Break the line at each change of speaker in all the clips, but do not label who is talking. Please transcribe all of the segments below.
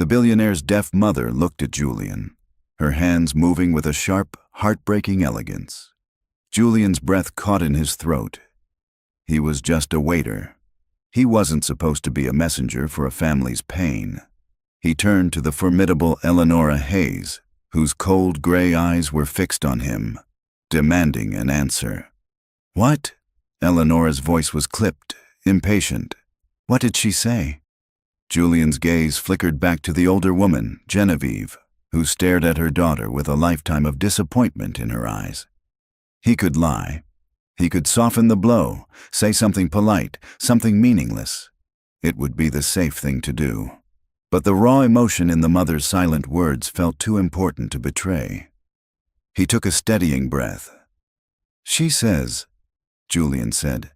The billionaire's deaf mother looked at Julian, her hands moving with a sharp, heartbreaking elegance. Julian's breath caught in his throat. He was just a waiter. He wasn't supposed to be a messenger for a family's pain. He turned to the formidable Eleanora Hayes, whose cold gray eyes were fixed on him, demanding an answer. "What?" Eleanora's voice was clipped, impatient. "What did she say?" Julian's gaze flickered back to the older woman, Genevieve, who stared at her daughter with a lifetime of disappointment in her eyes. He could lie. He could soften the blow, say something polite, something meaningless. It would be the safe thing to do. But the raw emotion in the mother's silent words felt too important to betray. He took a steadying breath. "She says," Julian said,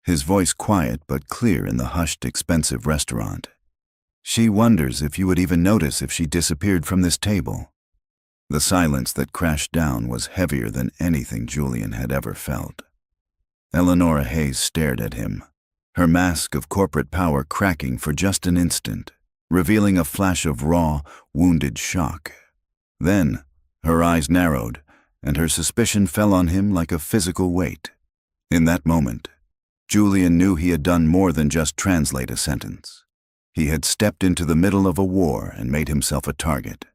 his voice quiet but clear in the hushed, expensive restaurant. "She wonders if you would even notice if she disappeared from this table." The silence that crashed down was heavier than anything Julian had ever felt. Eleanora Hayes stared at him, her mask of corporate power cracking for just an instant, revealing a flash of raw, wounded shock. Then, her eyes narrowed, and her suspicion fell on him like a physical weight. In that moment, Julian knew he had done more than just translate a sentence. He had stepped into the middle of a war and made himself a target.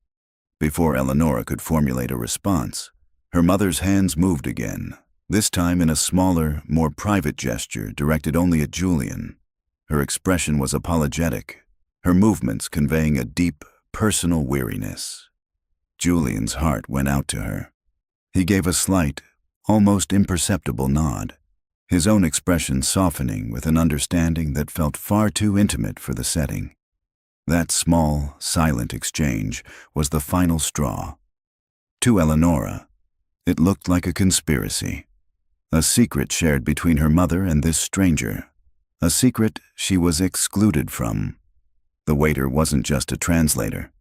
Before Eleanora could formulate a response, her mother's hands moved again, this time in a smaller, more private gesture directed only at Julian. Her expression was apologetic, her movements conveying a deep, personal weariness. Julian's heart went out to her. He gave a slight, almost imperceptible nod, his own expression softening with an understanding that felt far too intimate for the setting. That small, silent exchange was the final straw. To Eleanora, it looked like a conspiracy, a secret shared between her mother and this stranger, a secret she was excluded from. The waiter wasn't just a translator.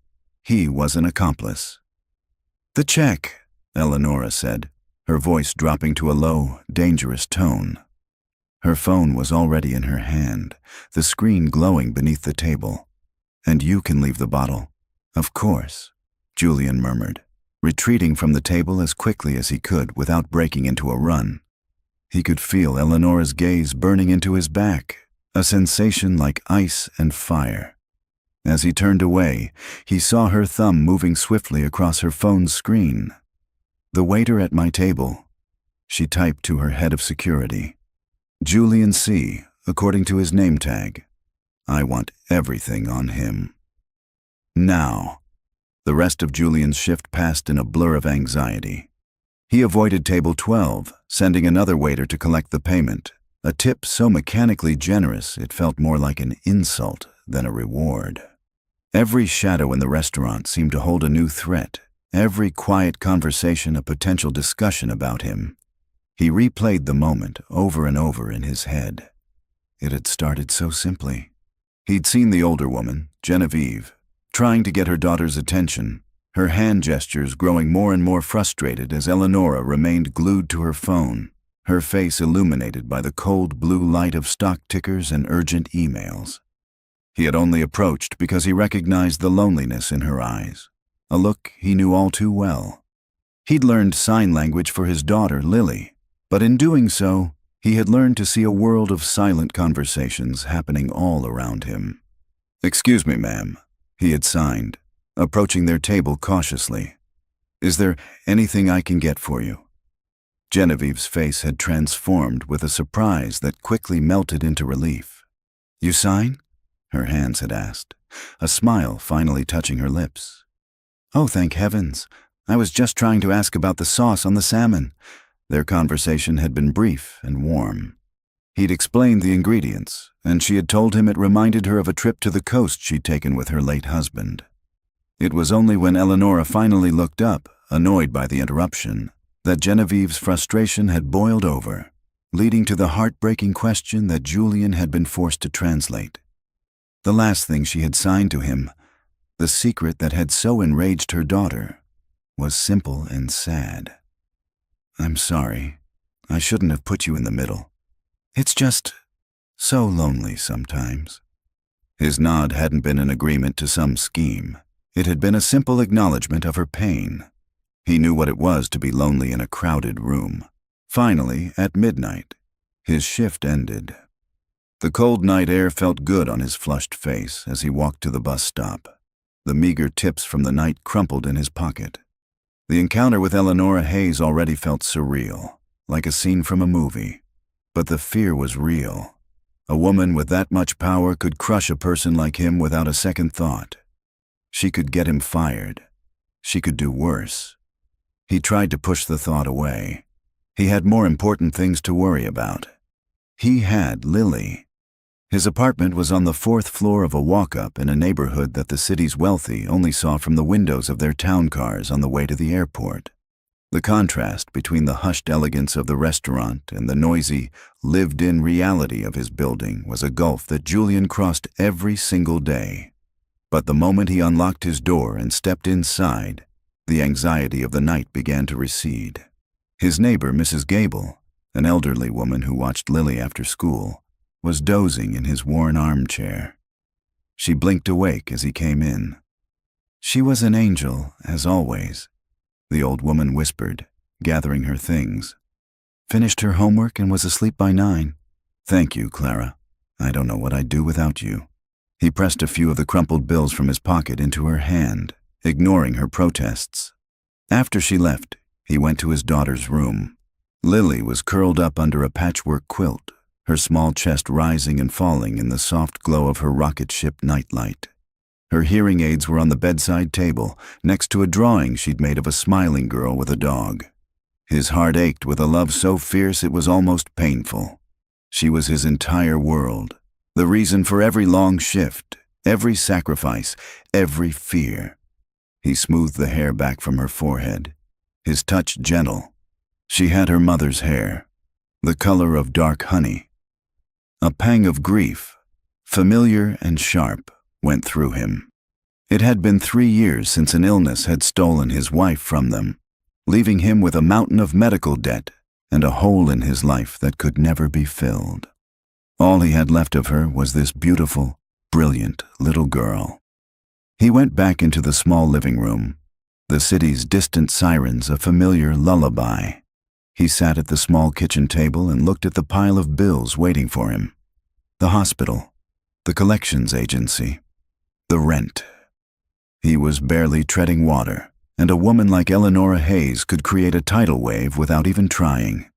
He was an accomplice. "The check," Eleanora said, her voice dropping to a low, dangerous tone. Her phone was already in her hand, the screen glowing beneath the table. "And you can leave the bottle." "Of course," Julian murmured, retreating from the table as quickly as he could without breaking into a run. He could feel Eleanora's gaze burning into his back, a sensation like ice and fire. As he turned away, he saw her thumb moving swiftly across her phone's screen. "The waiter at my table," she typed to her head of security. "Julian C., according to his name tag. I want everything on him." Now. The rest of Julian's shift passed in a blur of anxiety. He avoided table 12, sending another waiter to collect the payment, a tip so mechanically generous it felt more like an insult than a reward. Every shadow in the restaurant seemed to hold a new threat, every quiet conversation a potential discussion about him. He replayed the moment over and over in his head. It had started so simply. He'd seen the older woman, Genevieve, trying to get her daughter's attention, her hand gestures growing more and more frustrated as Eleanora remained glued to her phone, her face illuminated by the cold blue light of stock tickers and urgent emails. He had only approached because he recognized the loneliness in her eyes, a look he knew all too well. He'd learned sign language for his daughter, Lily, but in doing so, he had learned to see a world of silent conversations happening all around him. "Excuse me, ma'am," he had signed, approaching their table cautiously. "Is there anything I can get for you?" Genevieve's face had transformed with a surprise that quickly melted into relief. "You sign?" her hands had asked, a smile finally touching her lips. "Oh, thank heavens. I was just trying to ask about the sauce on the salmon." Their conversation had been brief and warm. He'd explained the ingredients, and she had told him it reminded her of a trip to the coast she'd taken with her late husband. It was only when Eleanora finally looked up, annoyed by the interruption, that Genevieve's frustration had boiled over, leading to the heartbreaking question that Julian had been forced to translate. The last thing she had signed to him, the secret that had so enraged her daughter, was simple and sad. "I'm sorry. I shouldn't have put you in the middle. It's just so lonely sometimes." His nod hadn't been an agreement to some scheme. It had been a simple acknowledgement of her pain. He knew what it was to be lonely in a crowded room. Finally, at midnight, his shift ended. The cold night air felt good on his flushed face as he walked to the bus stop. The meager tips from the night crumpled in his pocket. The encounter with Eleanora Hayes already felt surreal, like a scene from a movie. But the fear was real. A woman with that much power could crush a person like him without a second thought. She could get him fired. She could do worse. He tried to push the thought away. He had more important things to worry about. He had Lily. His apartment was on the 4th floor of a walk-up in a neighborhood that the city's wealthy only saw from the windows of their town cars on the way to the airport. The contrast between the hushed elegance of the restaurant and the noisy, lived-in reality of his building was a gulf that Julian crossed every single day. But the moment he unlocked his door and stepped inside, the anxiety of the night began to recede. His neighbor, Mrs. Gable, an elderly woman who watched Lily after school, was dozing in his worn armchair. She blinked awake as he came in. She was an angel, as always, the old woman whispered, gathering her things. Finished her homework and was asleep by 9. Thank you, Clara. I don't know what I'd do without you. He pressed a few of the crumpled bills from his pocket into her hand, ignoring her protests. After she left, he went to his daughter's room. Lily was curled up under a patchwork quilt, her small chest rising and falling in the soft glow of her rocket ship nightlight. Her hearing aids were on the bedside table, next to a drawing she'd made of a smiling girl with a dog. His heart ached with a love so fierce it was almost painful. She was his entire world, the reason for every long shift, every sacrifice, every fear. He smoothed the hair back from her forehead, his touch gentle. She had her mother's hair, the color of dark honey. A pang of grief, familiar and sharp, went through him. It had been 3 years since an illness had stolen his wife from them, leaving him with a mountain of medical debt and a hole in his life that could never be filled. All he had left of her was this beautiful, brilliant little girl. He went back into the small living room, the city's distant sirens a familiar lullaby. He sat at the small kitchen table and looked at the pile of bills waiting for him. The hospital, the collections agency, the rent. He was barely treading water, and a woman like Eleanora Hayes could create a tidal wave without even trying.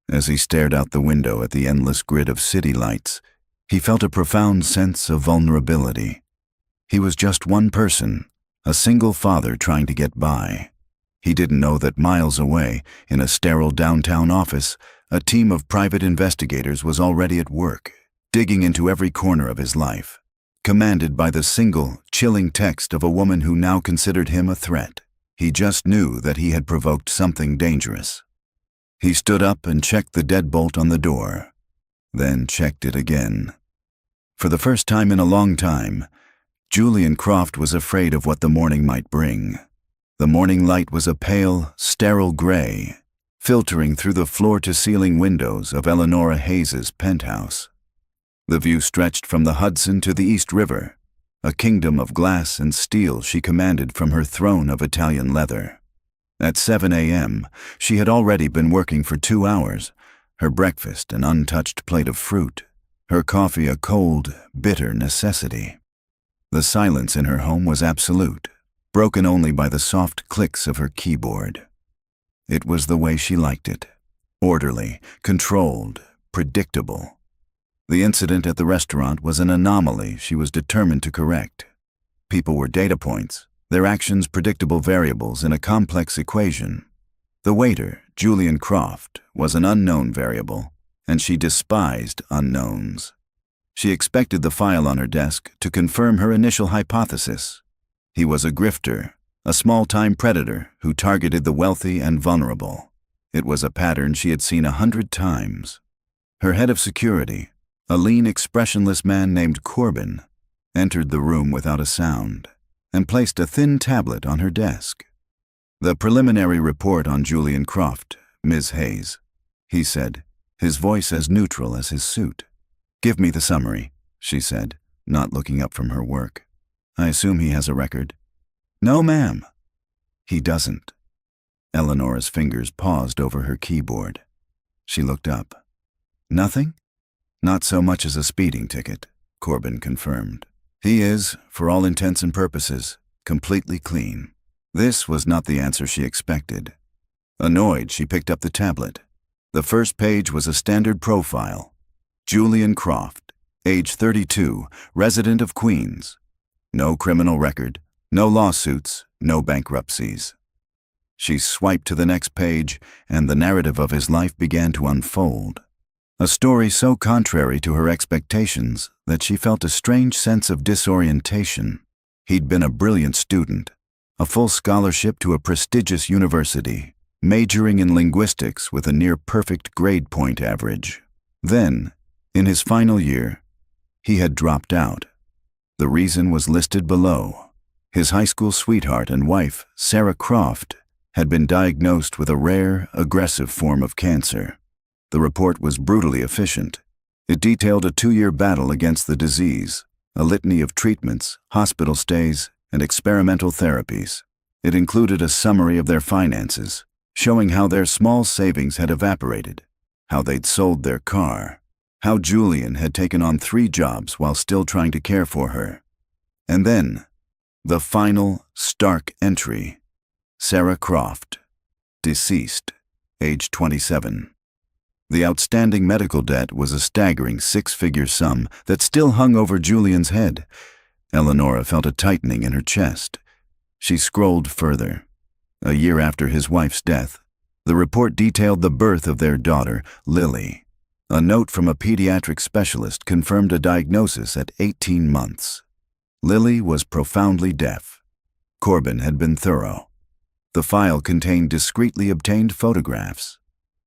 As he stared out the window at the endless grid of city lights, he felt a profound sense of vulnerability. He was just one person, a single father trying to get by. He didn't know that miles away, in a sterile downtown office, a team of private investigators was already at work, digging into every corner of his life, commanded by the single, chilling text of a woman who now considered him a threat. He just knew that he had provoked something dangerous. He stood up and checked the deadbolt on the door, then checked it again. For the first time in a long time, Julian Croft was afraid of what the morning might bring. The morning light was a pale, sterile gray, filtering through the floor-to-ceiling windows of Eleanora Hayes's penthouse. The view stretched from the Hudson to the East River, a kingdom of glass and steel she commanded from her throne of Italian leather. At 7 a.m., she had already been working for 2 hours, her breakfast an untouched plate of fruit, her coffee a cold, bitter necessity. The silence in her home was absolute, broken only by the soft clicks of her keyboard. It was the way she liked it, orderly, controlled, predictable. The incident at the restaurant was an anomaly she was determined to correct. People were data points, their actions predictable variables in a complex equation. The waiter, Julian Croft, was an unknown variable, and she despised unknowns. She expected the file on her desk to confirm her initial hypothesis. He was a grifter, a small-time predator who targeted the wealthy and vulnerable. It was a pattern she had seen 100 times. Her head of security, a lean, expressionless man named Corbin, entered the room without a sound and placed a thin tablet on her desk. "The preliminary report on Julian Croft, Ms. Hayes," he said, his voice as neutral as his suit. "Give me the summary," she said. not looking up from her work. "I assume he has a record." "No, ma'am." "He doesn't." Eleanora's fingers paused over her keyboard. She looked up. "Nothing?" "Not so much as a speeding ticket," Corbin confirmed. "He is, for all intents and purposes, completely clean." This was not the answer she expected. Annoyed, she picked up the tablet. The first page was a standard profile. Julian Croft, age 32, resident of Queens. No criminal record, no lawsuits, no bankruptcies. She swiped to the next page, and the narrative of his life began to unfold. A story so contrary to her expectations that she felt a strange sense of disorientation. He'd been a brilliant student, a full scholarship to a prestigious university, majoring in linguistics with a near-perfect grade point average. Then, in his final year, he had dropped out. The reason was listed below. His high school sweetheart and wife, Sarah Croft, had been diagnosed with a rare, aggressive form of cancer. The report was brutally efficient. It detailed a 2-year battle against the disease, a litany of treatments, hospital stays, and experimental therapies. It included a summary of their finances, showing how their small savings had evaporated, how they'd sold their car, how Julian had taken on 3 jobs while still trying to care for her. And then, the final, stark entry: Sarah Croft, deceased, age 27. The outstanding medical debt was a staggering 6-figure sum that still hung over Julian's head. Eleanora felt a tightening in her chest. She scrolled further. A year after his wife's death, the report detailed the birth of their daughter, Lily. A note from a pediatric specialist confirmed a diagnosis at 18 months. Lily was profoundly deaf. Corbin had been thorough. The file contained discreetly obtained photographs.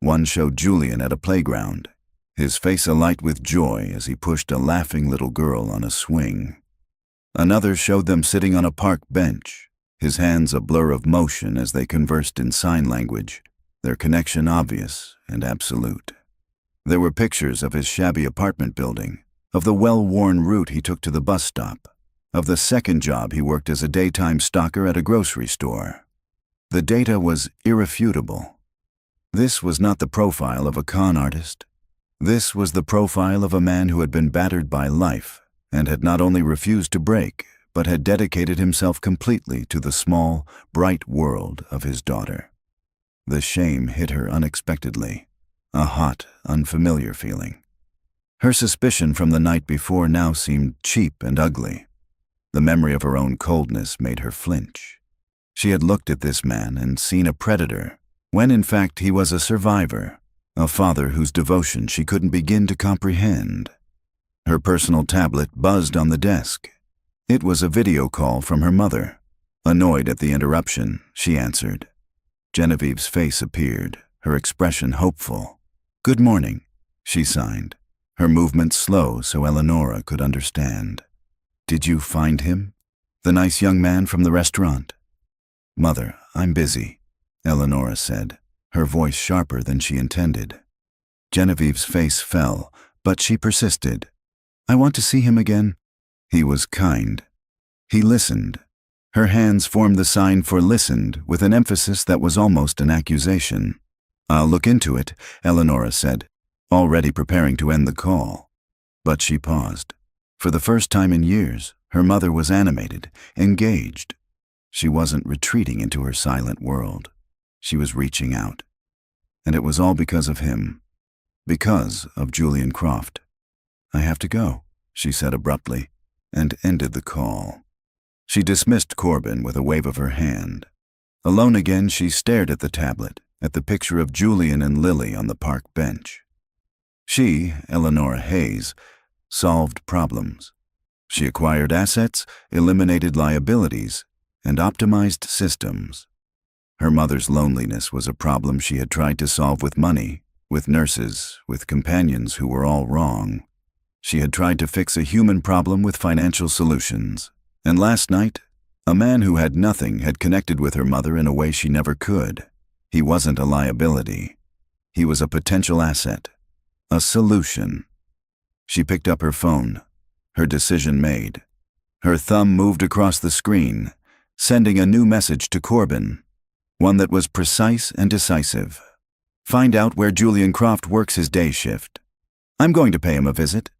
One showed Julian at a playground, his face alight with joy as he pushed a laughing little girl on a swing. Another showed them sitting on a park bench, his hands a blur of motion as they conversed in sign language, their connection obvious and absolute. There were pictures of his shabby apartment building, of the well-worn route he took to the bus stop, of the second job he worked as a daytime stocker at a grocery store. The data was irrefutable. This was not the profile of a con artist. This was the profile of a man who had been battered by life and had not only refused to break, but had dedicated himself completely to the small, bright world of his daughter. The shame hit her unexpectedly, a hot, unfamiliar feeling. Her suspicion from the night before now seemed cheap and ugly. The memory of her own coldness made her flinch. She had looked at this man and seen a predator, when in fact he was a survivor, a father whose devotion she couldn't begin to comprehend. Her personal tablet buzzed on the desk. It was a video call from her mother. Annoyed at the interruption, she answered. Genevieve's face appeared, her expression hopeful. "Good morning," she signed, her movements slow so Eleanora could understand. "Did you find him? The nice young man from the restaurant?" "Mother, I'm busy," Eleanora said, her voice sharper than she intended. Genevieve's face fell, but she persisted. "I want to see him again." He was kind. He listened. Her hands formed the sign for listened with an emphasis that was almost an accusation. "I'll look into it," Eleanora said, already preparing to end the call. But she paused. For the first time in years, her mother was animated, engaged. She wasn't retreating into her silent world. She was reaching out. And it was all because of him. Because of Julian Croft. "I have to go," she said abruptly, and ended the call. She dismissed Corbin with a wave of her hand. Alone again, she stared at the tablet, at the picture of Julian and Lily on the park bench. She, Eleanora Hayes, solved problems. She acquired assets, eliminated liabilities, and optimized systems. Her mother's loneliness was a problem she had tried to solve with money, with nurses, with companions who were all wrong. She had tried to fix a human problem with financial solutions. And last night, a man who had nothing had connected with her mother in a way she never could. He wasn't a liability. He was a potential asset. A solution. She picked up her phone. Her decision made. Her thumb moved across the screen, sending a new message to Corbin, one that was precise and decisive. Find out where Julian Croft works his day shift. I'm going to pay him a visit.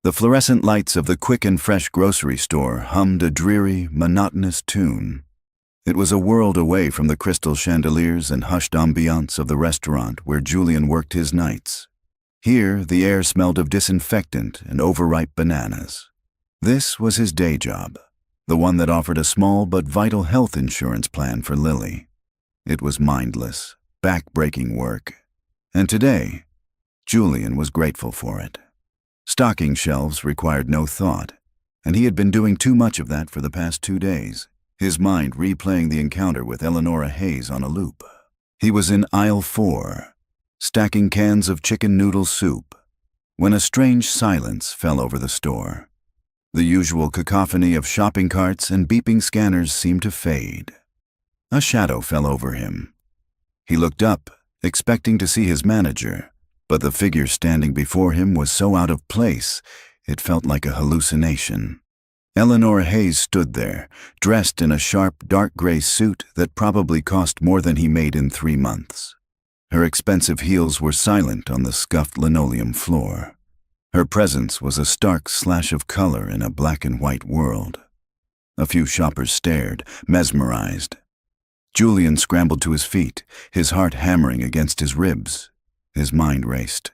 The fluorescent lights of the quick and fresh grocery store hummed a dreary, monotonous tune. It was a world away from the crystal chandeliers and hushed ambiance of the restaurant where Julian worked his nights. Here, the air smelled of disinfectant and overripe bananas. This was his day job, the one that offered a small but vital health insurance plan for Lily. It was mindless, back-breaking work. And today, Julian was grateful for it. Stocking shelves required no thought, and he had been doing too much of that for the past 2 days, his mind replaying the encounter with Eleanora Hayes on a loop. He was in aisle 4, stacking cans of chicken noodle soup, when a strange silence fell over the store. The usual cacophony of shopping carts and beeping scanners seemed to fade. A shadow fell over him. He looked up, expecting to see his manager, but the figure standing before him was so out of place, it felt like a hallucination. Eleanora Hayes stood there, dressed in a sharp, dark gray suit that probably cost more than he made in 3 months. Her expensive heels were silent on the scuffed linoleum floor. Her presence was a stark slash of color in a black and white world. A few shoppers stared, mesmerized. Julian scrambled to his feet, his heart hammering against his ribs. His mind raced.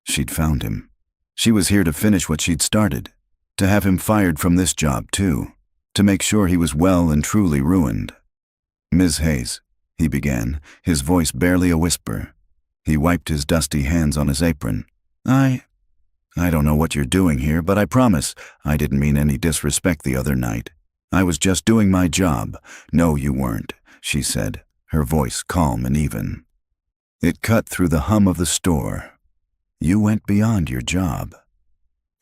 She'd found him. She was here to finish what she'd started, to have him fired from this job too, to make sure he was well and truly ruined. "Ms. Hayes," he began, his voice barely a whisper. He wiped his dusty hands on his apron. I don't know what you're doing here, but I promise I didn't mean any disrespect the other night. I was just doing my job." "No, you weren't," she said, her voice calm and even. It cut through the hum of the store. "You went beyond your job."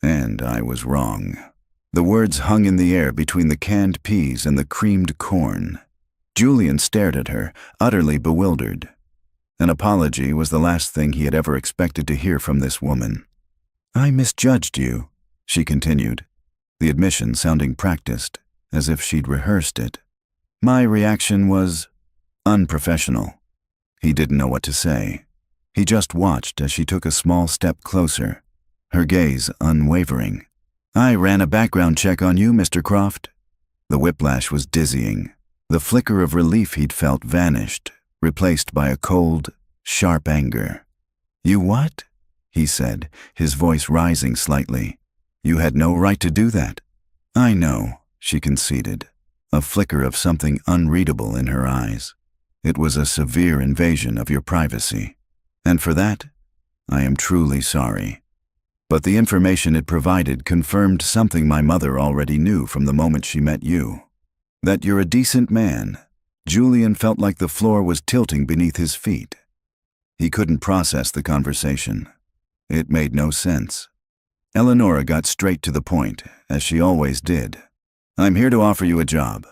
And I was wrong. The words hung in the air between the canned peas and the creamed corn. Julian stared at her, utterly bewildered. An apology was the last thing he had ever expected to hear from this woman. "I misjudged you," she continued, the admission sounding practiced, as if she'd rehearsed it. "My reaction was unprofessional." He didn't know what to say. He just watched as she took a small step closer, her gaze unwavering. "I ran a background check on you, Mr. Croft." The whiplash was dizzying. The flicker of relief he'd felt vanished, replaced by a cold, sharp anger. "You what?" he said, his voice rising slightly. "You had no right to do that." "I know," she conceded, a flicker of something unreadable in her eyes. "It was a severe invasion of your privacy, and for that, I am truly sorry. But the information it provided confirmed something my mother already knew from the moment she met you. That you're a decent man." Julian felt like the floor was tilting beneath his feet. He couldn't process the conversation. It made no sense. Eleanora got straight to the point, as she always did. "I'm here to offer you a job.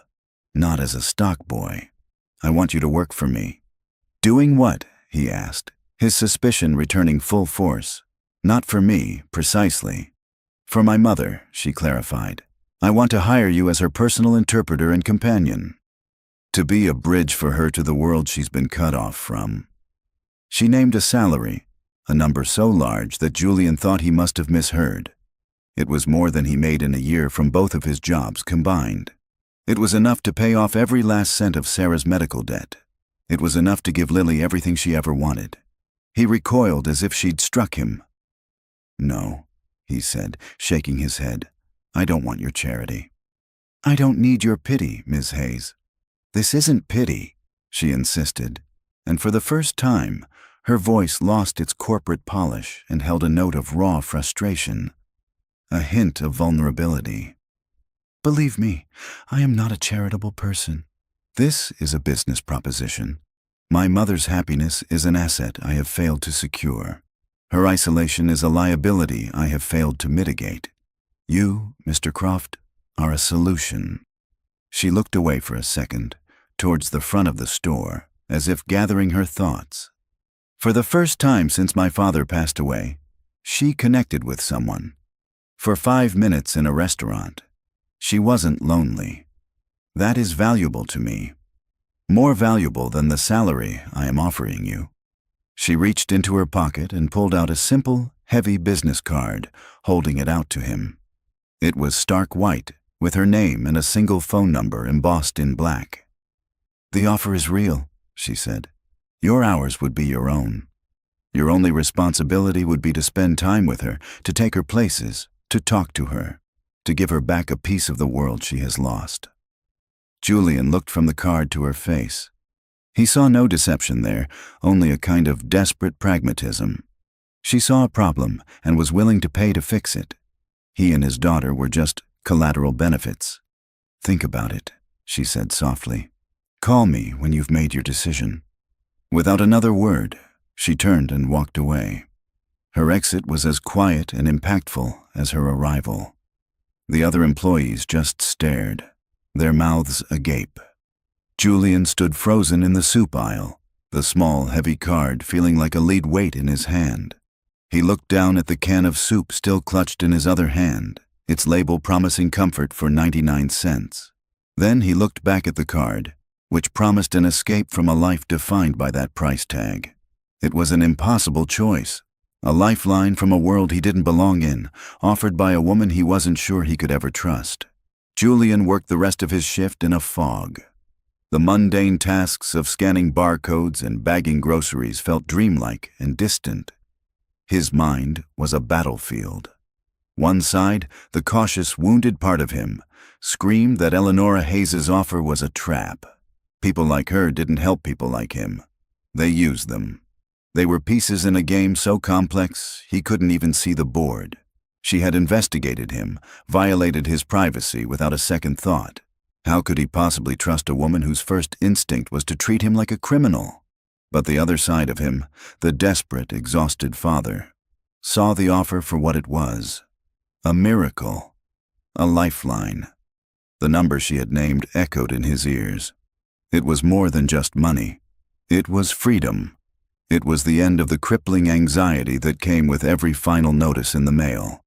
Not as a stock boy. I want you to work for me." "Doing what?" he asked, his suspicion returning full force. "Not for me, precisely. For my mother," she clarified. "I want to hire you as her personal interpreter and companion. To be a bridge for her to the world she's been cut off from." She named a salary, a number so large that Julian thought he must have misheard. It was more than he made in a year from both of his jobs combined. It was enough to pay off every last cent of Sarah's medical debt. It was enough to give Lily everything she ever wanted. He recoiled as if she'd struck him. "No," he said, shaking his head. "I don't want your charity." "I don't need your pity, Ms. Hayes." "This isn't pity," she insisted, and for the first time, her voice lost its corporate polish and held a note of raw frustration, a hint of vulnerability. "Believe me, I am not a charitable person. This is a business proposition. My mother's happiness is an asset I have failed to secure. Her isolation is a liability I have failed to mitigate. You, Mr. Croft, are a solution." She looked away for a second, towards the front of the store, as if gathering her thoughts. For the first time since my father passed away, she connected with someone. For 5 minutes in a restaurant. She wasn't lonely. That is valuable to me. More valuable than the salary I am offering you. She reached into her pocket and pulled out a simple, heavy business card, holding it out to him. It was stark white, with her name and a single phone number embossed in black. "The offer is real," she said. "Your hours would be your own. Your only responsibility would be to spend time with her, to take her places, to talk to her, to give her back a piece of the world she has lost." Julian looked from the card to her face. He saw no deception there, only a kind of desperate pragmatism. She saw a problem and was willing to pay to fix it. He and his daughter were just collateral benefits. "Think about it," she said softly. "Call me when you've made your decision." Without another word, she turned and walked away. Her exit was as quiet and impactful as her arrival. The other employees just stared, their mouths agape. Julian stood frozen in the soup aisle, the small, heavy card feeling like a lead weight in his hand. He looked down at the can of soup still clutched in his other hand, its label promising comfort for 99 cents. Then he looked back at the card, which promised an escape from a life defined by that price tag. It was an impossible choice. A lifeline from a world he didn't belong in, offered by a woman he wasn't sure he could ever trust. Julian worked the rest of his shift in a fog. The mundane tasks of scanning barcodes and bagging groceries felt dreamlike and distant. His mind was a battlefield. One side, the cautious, wounded part of him, screamed that Eleanora Hayes's offer was a trap. People like her didn't help people like him. They used them. They were pieces in a game so complex he couldn't even see the board. She had investigated him, violated his privacy without a second thought. How could he possibly trust a woman whose first instinct was to treat him like a criminal? But the other side of him, the desperate, exhausted father, saw the offer for what it was. A miracle. A lifeline. The number she had named echoed in his ears. It was more than just money. It was freedom. It was the end of the crippling anxiety that came with every final notice in the mail.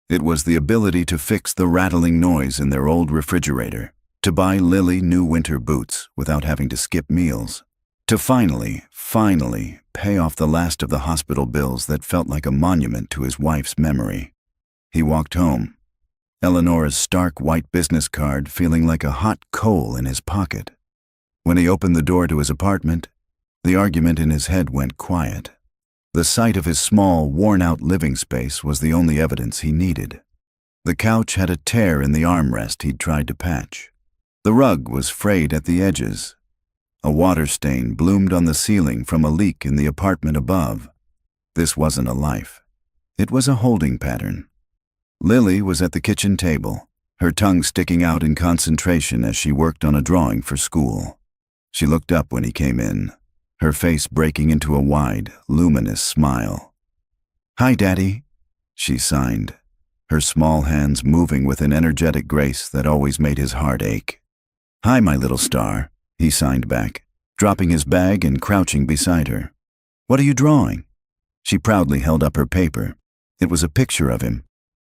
It was the ability to fix the rattling noise in their old refrigerator, to buy Lily new winter boots without having to skip meals, to finally pay off the last of the hospital bills that felt like a monument to his wife's memory. He walked home, Eleanora's stark white business card feeling like a hot coal in his pocket. When he opened the door to his apartment, the argument in his head went quiet. The sight of his small, worn-out living space was the only evidence he needed. The couch had a tear in the armrest he'd tried to patch. The rug was frayed at the edges. A water stain bloomed on the ceiling from a leak in the apartment above. This wasn't a life. It was a holding pattern. Lily was at the kitchen table, her tongue sticking out in concentration as she worked on a drawing for school. She looked up when he came in, her face breaking into a wide, luminous smile. "Hi, Daddy," she signed, her small hands moving with an energetic grace that always made his heart ache. "Hi, my little star," he signed back, dropping his bag and crouching beside her. "What are you drawing?" She proudly held up her paper. It was a picture of him.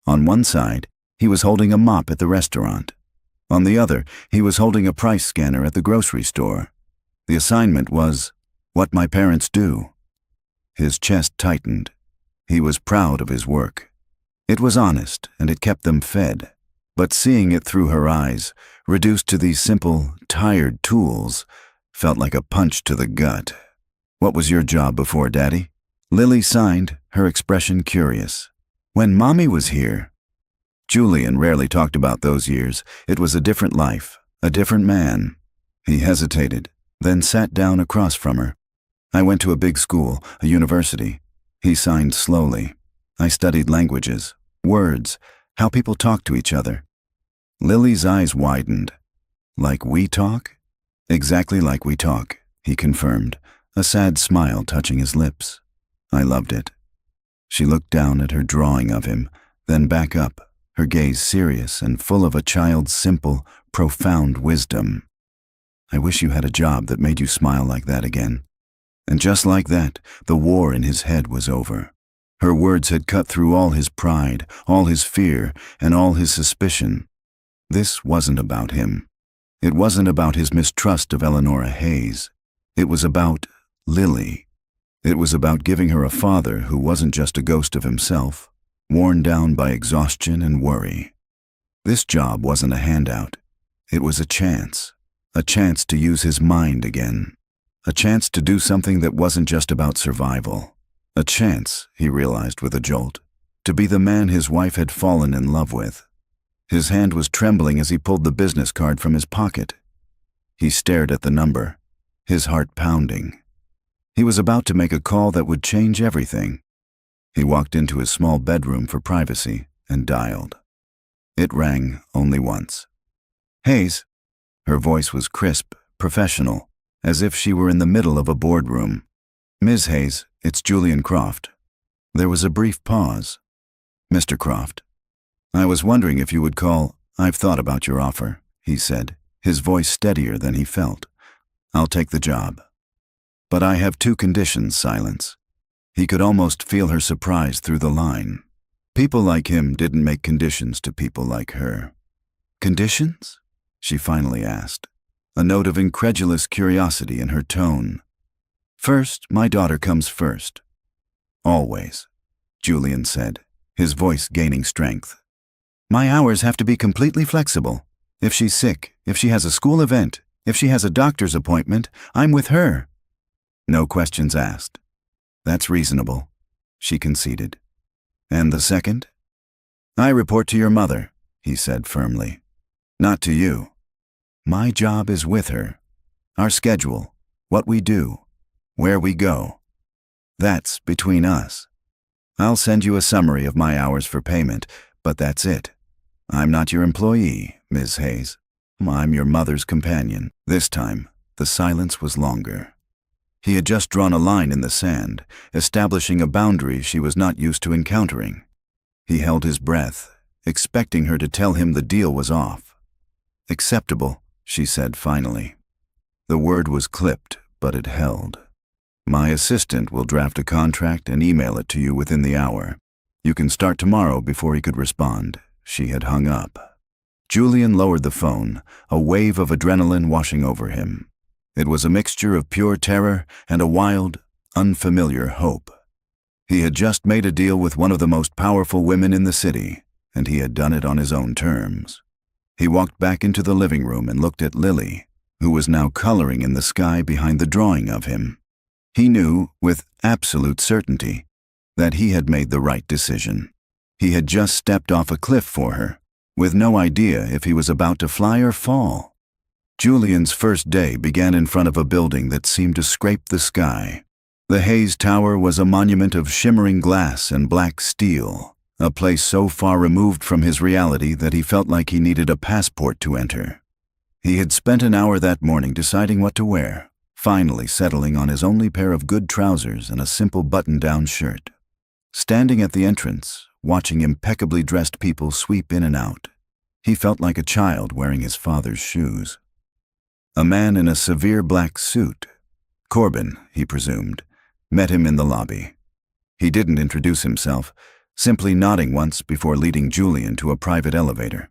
On one side, he was holding a mop at the restaurant. On the other, he was holding a price scanner at the grocery store. The assignment was, "What my parents do." His chest tightened. He was proud of his work. It was honest, and it kept them fed. But seeing it through her eyes, reduced to these simple, tired tools, felt like a punch to the gut. "What was your job before, Daddy?" Lily signed, her expression curious. "When Mommy was here." Julian rarely talked about those years. It was a different life, a different man. He hesitated, then sat down across from her. "I went to a big school, a university." He signed slowly. "I studied languages, words, how people talk to each other." Lily's eyes widened. "Like we talk?" "Exactly like we talk," he confirmed, a sad smile touching his lips. "I loved it." She looked down at her drawing of him, then back up, her gaze serious and full of a child's simple, profound wisdom. "I wish you had a job that made you smile like that again." And just like that, the war in his head was over. Her words had cut through all his pride, all his fear, and all his suspicion. This wasn't about him. It wasn't about his mistrust of Eleanora Hayes. It was about Lily. It was about giving her a father who wasn't just a ghost of himself, worn down by exhaustion and worry. This job wasn't a handout. It was a chance to use his mind again, a chance to do something that wasn't just about survival, a chance, he realized with a jolt, to be the man his wife had fallen in love with. His hand was trembling as he pulled the business card from his pocket. He stared at the number, his heart pounding. He was about to make a call that would change everything. He walked into his small bedroom for privacy and dialed. It rang only once. "Hayes." Her voice was crisp, professional, as if she were in the middle of a boardroom. "Ms. Hayes, it's Julian Croft." There was a brief pause. "Mr. Croft, I was wondering if you would call. I've thought about your offer," he said, his voice steadier than he felt. "I'll take the job. But I have two conditions." Silence. He could almost feel her surprise through the line. People like him didn't make conditions to people like her. "Conditions?" she finally asked, a note of incredulous curiosity in her tone. "First, my daughter comes first." "Always," Julian said, his voice gaining strength. "My hours have to be completely flexible. If she's sick, if she has a school event, if she has a doctor's appointment, I'm with her." "No questions asked." "That's reasonable," she conceded. "And the second?" "I report to your mother," he said firmly. "Not to you. My job is with her. Our schedule, what we do, where we go. That's between us. I'll send you a summary of my hours for payment, but that's it. I'm not your employee, Ms. Hayes. I'm your mother's companion." This time, the silence was longer. He had just drawn a line in the sand, establishing a boundary she was not used to encountering. He held his breath, expecting her to tell him the deal was off. "Acceptable," she said finally. The word was clipped, but it held. "My assistant will draft a contract and email it to you within the hour. You can start tomorrow." Before he could respond, she had hung up. Julian lowered the phone, a wave of adrenaline washing over him. It was a mixture of pure terror and a wild, unfamiliar hope. He had just made a deal with one of the most powerful women in the city, and he had done it on his own terms. He walked back into the living room and looked at Lily, who was now coloring in the sky behind the drawing of him. He knew, with absolute certainty, that he had made the right decision. He had just stepped off a cliff for her, with no idea if he was about to fly or fall. Julian's first day began in front of a building that seemed to scrape the sky. The Hayes Tower was a monument of shimmering glass and black steel, a place so far removed from his reality that he felt like he needed a passport to enter. He had spent an hour that morning deciding what to wear, finally settling on his only pair of good trousers and a simple button-down shirt. Standing at the entrance, watching impeccably dressed people sweep in and out, he felt like a child wearing his father's shoes. A man in a severe black suit, Corbin, he presumed, met him in the lobby. He didn't introduce himself, simply nodding once before leading Julian to a private elevator.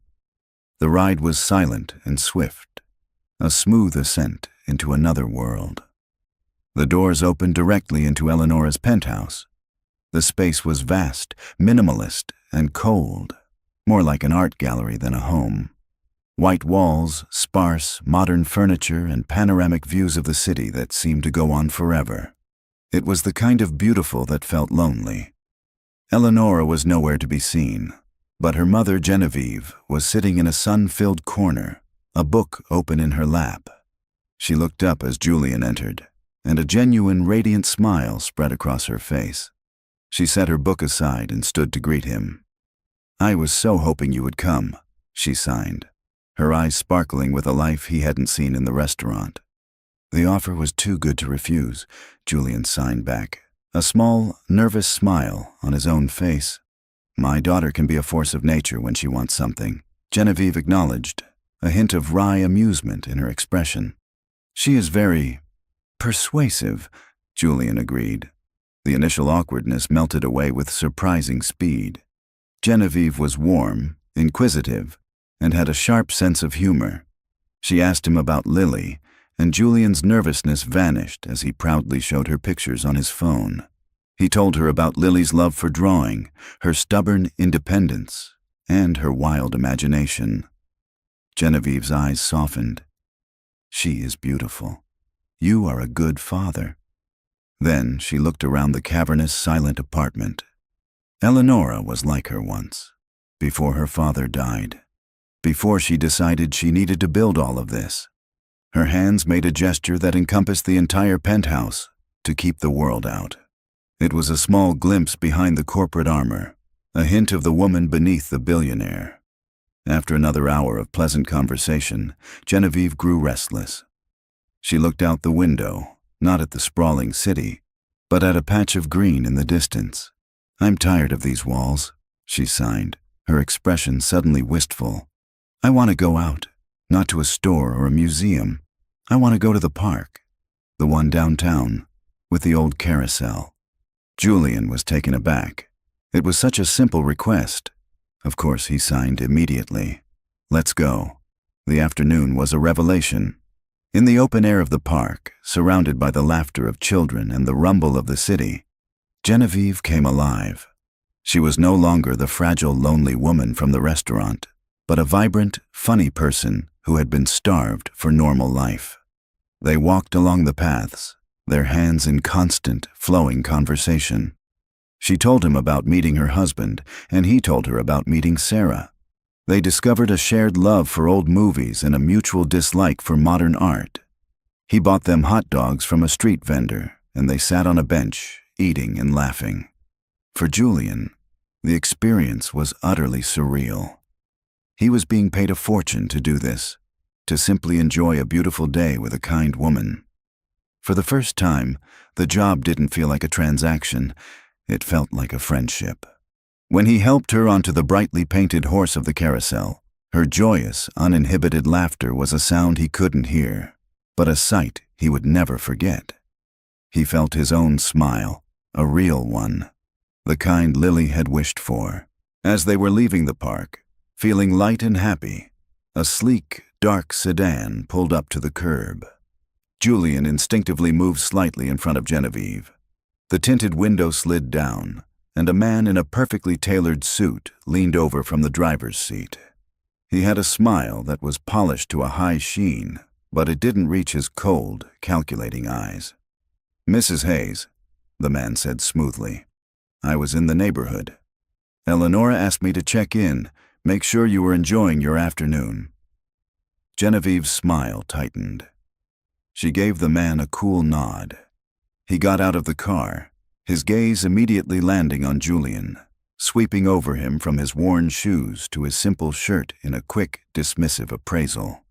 The ride was silent and swift, a smooth ascent into another world. The doors opened directly into Eleanora's penthouse. The space was vast, minimalist, and cold, more like an art gallery than a home. White walls, sparse, modern furniture, and panoramic views of the city that seemed to go on forever. It was the kind of beautiful that felt lonely. Eleanora was nowhere to be seen, but her mother, Genevieve, was sitting in a sun-filled corner, a book open in her lap. She looked up as Julian entered, and a genuine, radiant smile spread across her face. She set her book aside and stood to greet him. "I was so hoping you would come," she signed, her eyes sparkling with a life he hadn't seen in the restaurant. "The offer was too good to refuse," Julian signed back, a small, nervous smile on his own face. "My daughter can be a force of nature when she wants something," Genevieve acknowledged, a hint of wry amusement in her expression. "She is very persuasive," Julian agreed. The initial awkwardness melted away with surprising speed. Genevieve was warm, inquisitive, and had a sharp sense of humor. She asked him about Lily, and Julian's nervousness vanished as he proudly showed her pictures on his phone. He told her about Lily's love for drawing, her stubborn independence, and her wild imagination. Genevieve's eyes softened. "She is beautiful. You are a good father." Then she looked around the cavernous, silent apartment. Eleonora was like her once, before her father died, before she decided she needed to build all of this. Her hands made a gesture that encompassed the entire penthouse, to keep the world out. It was a small glimpse behind the corporate armor, a hint of the woman beneath the billionaire. After another hour of pleasant conversation, Genevieve grew restless. She looked out the window, not at the sprawling city, but at a patch of green in the distance. "I'm tired of these walls," she sighed, her expression suddenly wistful. "I want to go out, not to a store or a museum. I want to go to the park, the one downtown, with the old carousel." Julian was taken aback. It was such a simple request. Of course, he signed immediately. "Let's go." The afternoon was a revelation. In the open air of the park, surrounded by the laughter of children and the rumble of the city, Genevieve came alive. She was no longer the fragile, lonely woman from the restaurant, but a vibrant, funny person who had been starved for normal life. They walked along the paths, their hands in constant, flowing conversation. She told him about meeting her husband, and he told her about meeting Sarah. They discovered a shared love for old movies and a mutual dislike for modern art. He bought them hot dogs from a street vendor, and they sat on a bench, eating and laughing. For Julian, the experience was utterly surreal. He was being paid a fortune to do this, to simply enjoy a beautiful day with a kind woman. For the first time, the job didn't feel like a transaction. It felt like a friendship. When he helped her onto the brightly painted horse of the carousel, her joyous, uninhibited laughter was a sound he couldn't hear, but a sight he would never forget. He felt his own smile, a real one, the kind Lily had wished for. As they were leaving the park, feeling light and happy, a sleek, dark sedan pulled up to the curb. Julian instinctively moved slightly in front of Genevieve. The tinted window slid down, and a man in a perfectly tailored suit leaned over from the driver's seat. He had a smile that was polished to a high sheen, but it didn't reach his cold, calculating eyes. "Mrs. Hayes," the man said smoothly, "I was in the neighborhood. Eleonora asked me to check in, make sure you were enjoying your afternoon." Genevieve's smile tightened. She gave the man a cool nod. He got out of the car, his gaze immediately landing on Julian, sweeping over him from his worn shoes to his simple shirt in a quick, dismissive appraisal.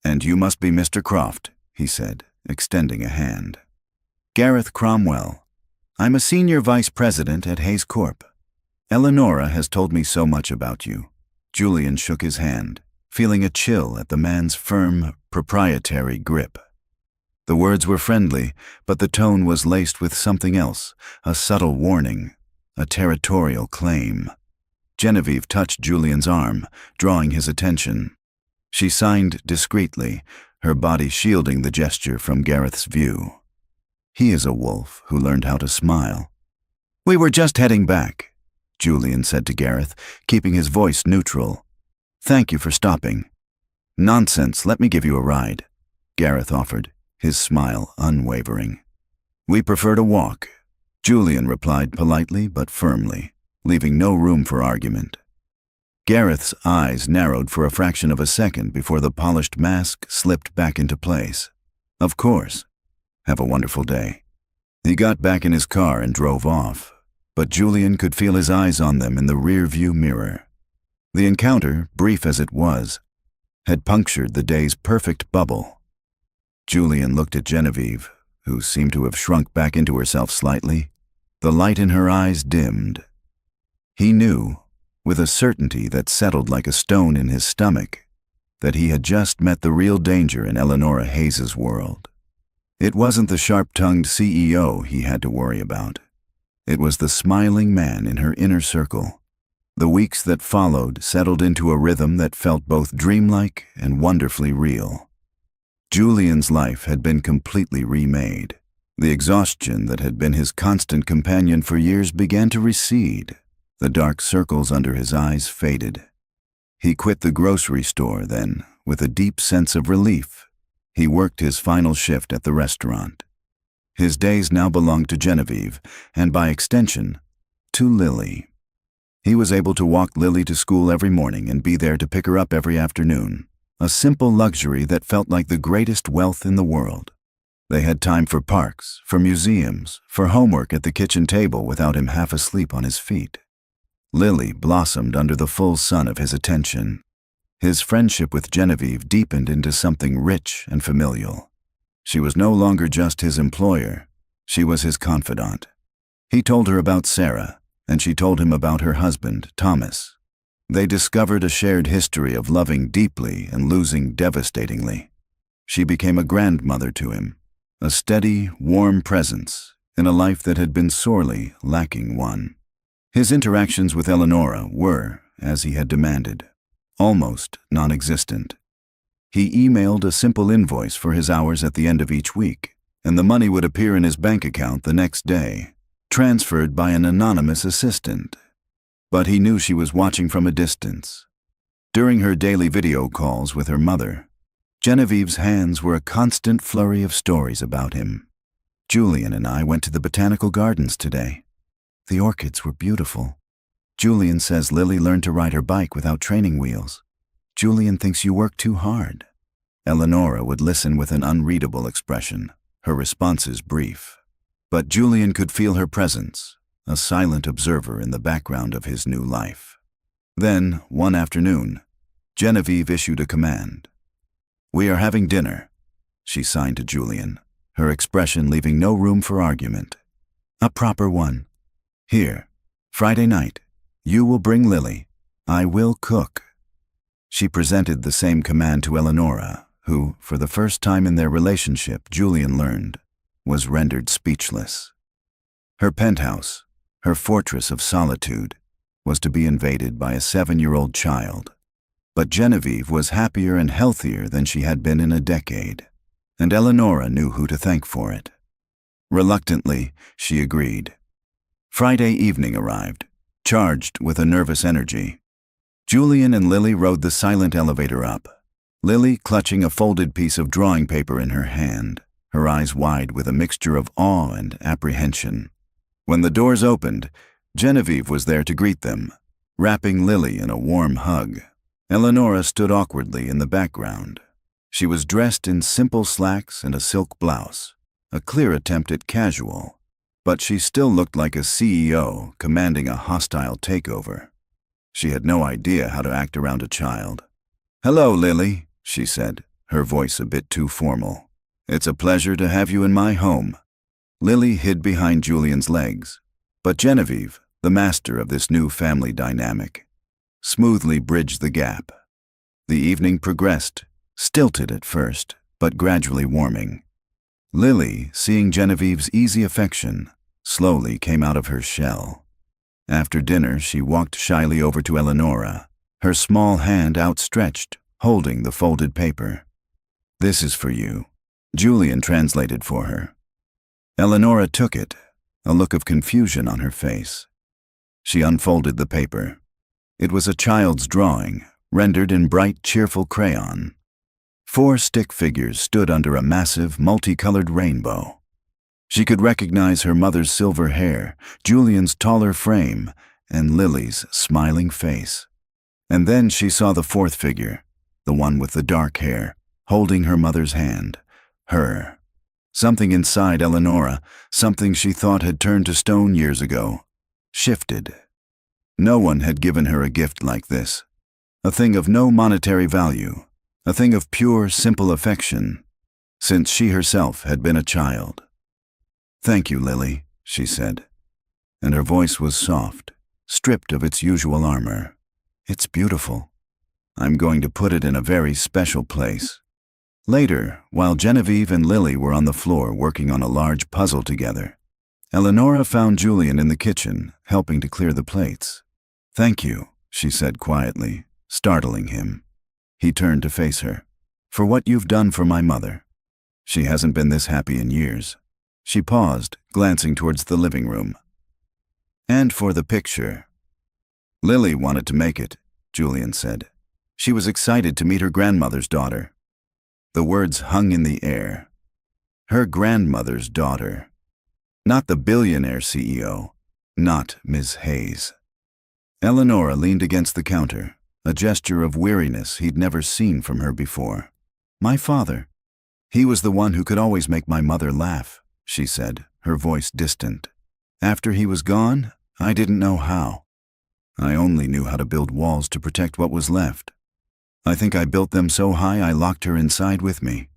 "And you must be Mr. Croft," he said, extending a hand. "Gareth Cromwell. I'm a senior vice president at Hayes Corp. Eleonora has told me so much about you." Julian shook his hand, feeling a chill at the man's firm, proprietary grip. The words were friendly, but the tone was laced with something else, a subtle warning, a territorial claim. Genevieve touched Julian's arm, drawing his attention. She signed discreetly, her body shielding the gesture from Gareth's view. He is a wolf who learned how to smile. "We were just heading back," Julian said to Gareth, keeping his voice neutral. "Thank you for stopping." "Nonsense, let me give you a ride," Gareth offered, his smile unwavering. "We prefer to walk," Julian replied politely but firmly, leaving no room for argument. Gareth's eyes narrowed for a fraction of a second before the polished mask slipped back into place. "Of course. Have a wonderful day." He got back in his car and drove off, but Julian could feel his eyes on them in the rear-view mirror. The encounter, brief as it was, had punctured the day's perfect bubble. Julian looked at Genevieve, who seemed to have shrunk back into herself slightly. The light in her eyes dimmed. He knew, with a certainty that settled like a stone in his stomach, that he had just met the real danger in Eleonora Hayes's world. It wasn't the sharp-tongued CEO he had to worry about. It was the smiling man in her inner circle. The weeks that followed settled into a rhythm that felt both dreamlike and wonderfully real. Julian's life had been completely remade. The exhaustion that had been his constant companion for years began to recede. The dark circles under his eyes faded. He quit the grocery store then, with a deep sense of relief. He worked his final shift at the restaurant. His days now belonged to Genevieve, and by extension, to Lily. He was able to walk Lily to school every morning and be there to pick her up every afternoon, a simple luxury that felt like the greatest wealth in the world. They had time for parks, for museums, for homework at the kitchen table without him half asleep on his feet. Lily blossomed under the full sun of his attention. His friendship with Genevieve deepened into something rich and familial. She was no longer just his employer, she was his confidant. He told her about Sarah, and she told him about her husband, Thomas. They discovered a shared history of loving deeply and losing devastatingly. She became a grandmother to him, a steady, warm presence in a life that had been sorely lacking one. His interactions with Eleonora were, as he had demanded, almost non-existent. He emailed a simple invoice for his hours at the end of each week, and the money would appear in his bank account the next day, transferred by an anonymous assistant. But he knew she was watching from a distance. During her daily video calls with her mother, Genevieve's hands were a constant flurry of stories about him. Julian and I went to the botanical gardens today. The orchids were beautiful. Julian says Lily learned to ride her bike without training wheels. Julian thinks you work too hard. Eleonora would listen with an unreadable expression, her responses brief. But Julian could feel her presence, a silent observer in the background of his new life. Then, one afternoon, Genevieve issued a command. "We are having dinner," she signed to Julian, her expression leaving no room for argument. "A proper one. Here, Friday night, you will bring Lily. I will cook." She presented the same command to Eleonora, who, for the first time in their relationship, Julian learned, was rendered speechless. Her penthouse, her fortress of solitude, was to be invaded by a 7-year-old child. But Genevieve was happier and healthier than she had been in a decade, and Eleonora knew who to thank for it. Reluctantly, she agreed. Friday evening arrived, charged with a nervous energy. Julian and Lily rode the silent elevator up, Lily clutching a folded piece of drawing paper in her hand, her eyes wide with a mixture of awe and apprehension. When the doors opened, Genevieve was there to greet them, wrapping Lily in a warm hug. Eleonora stood awkwardly in the background. She was dressed in simple slacks and a silk blouse, a clear attempt at casual, but she still looked like a CEO commanding a hostile takeover. She had no idea how to act around a child. "Hello, Lily," she said, her voice a bit too formal. "It's a pleasure to have you in my home." Lily hid behind Julian's legs, but Genevieve, the master of this new family dynamic, smoothly bridged the gap. The evening progressed, stilted at first, but gradually warming. Lily, seeing Genevieve's easy affection, slowly came out of her shell. After dinner, she walked shyly over to Eleonora, her small hand outstretched, holding the folded paper. "This is for you," Julian translated for her. Eleonora took it, a look of confusion on her face. She unfolded the paper. It was a child's drawing, rendered in bright, cheerful crayon. 4 stick figures stood under a massive, multicolored rainbow. She could recognize her mother's silver hair, Julian's taller frame, and Lily's smiling face. And then she saw the 4th figure, the one with the dark hair, holding her mother's hand. Her. Something inside Eleonora, something she thought had turned to stone years ago, shifted. No one had given her a gift like this, a thing of no monetary value, a thing of pure, simple affection, since she herself had been a child. "Thank you, Lily," she said, and her voice was soft, stripped of its usual armor. "It's beautiful. I'm going to put it in a very special place." Later, while Genevieve and Lily were on the floor working on a large puzzle together, Eleonora found Julian in the kitchen, helping to clear the plates. "Thank you," she said quietly, startling him. He turned to face her. "For what you've done for my mother." She hasn't been this happy in years. She paused, glancing towards the living room. "And for the picture." "Lily wanted to make it," Julian said. "She was excited to meet her grandmother's daughter." The words hung in the air. Her grandmother's daughter. Not the billionaire CEO. Not Ms. Hayes. Eleonora leaned against the counter, a gesture of weariness he'd never seen from her before. "My father. He was the one who could always make my mother laugh," she said, her voice distant. "After he was gone, I didn't know how. I only knew how to build walls to protect what was left. I think I built them so high I locked her inside with me."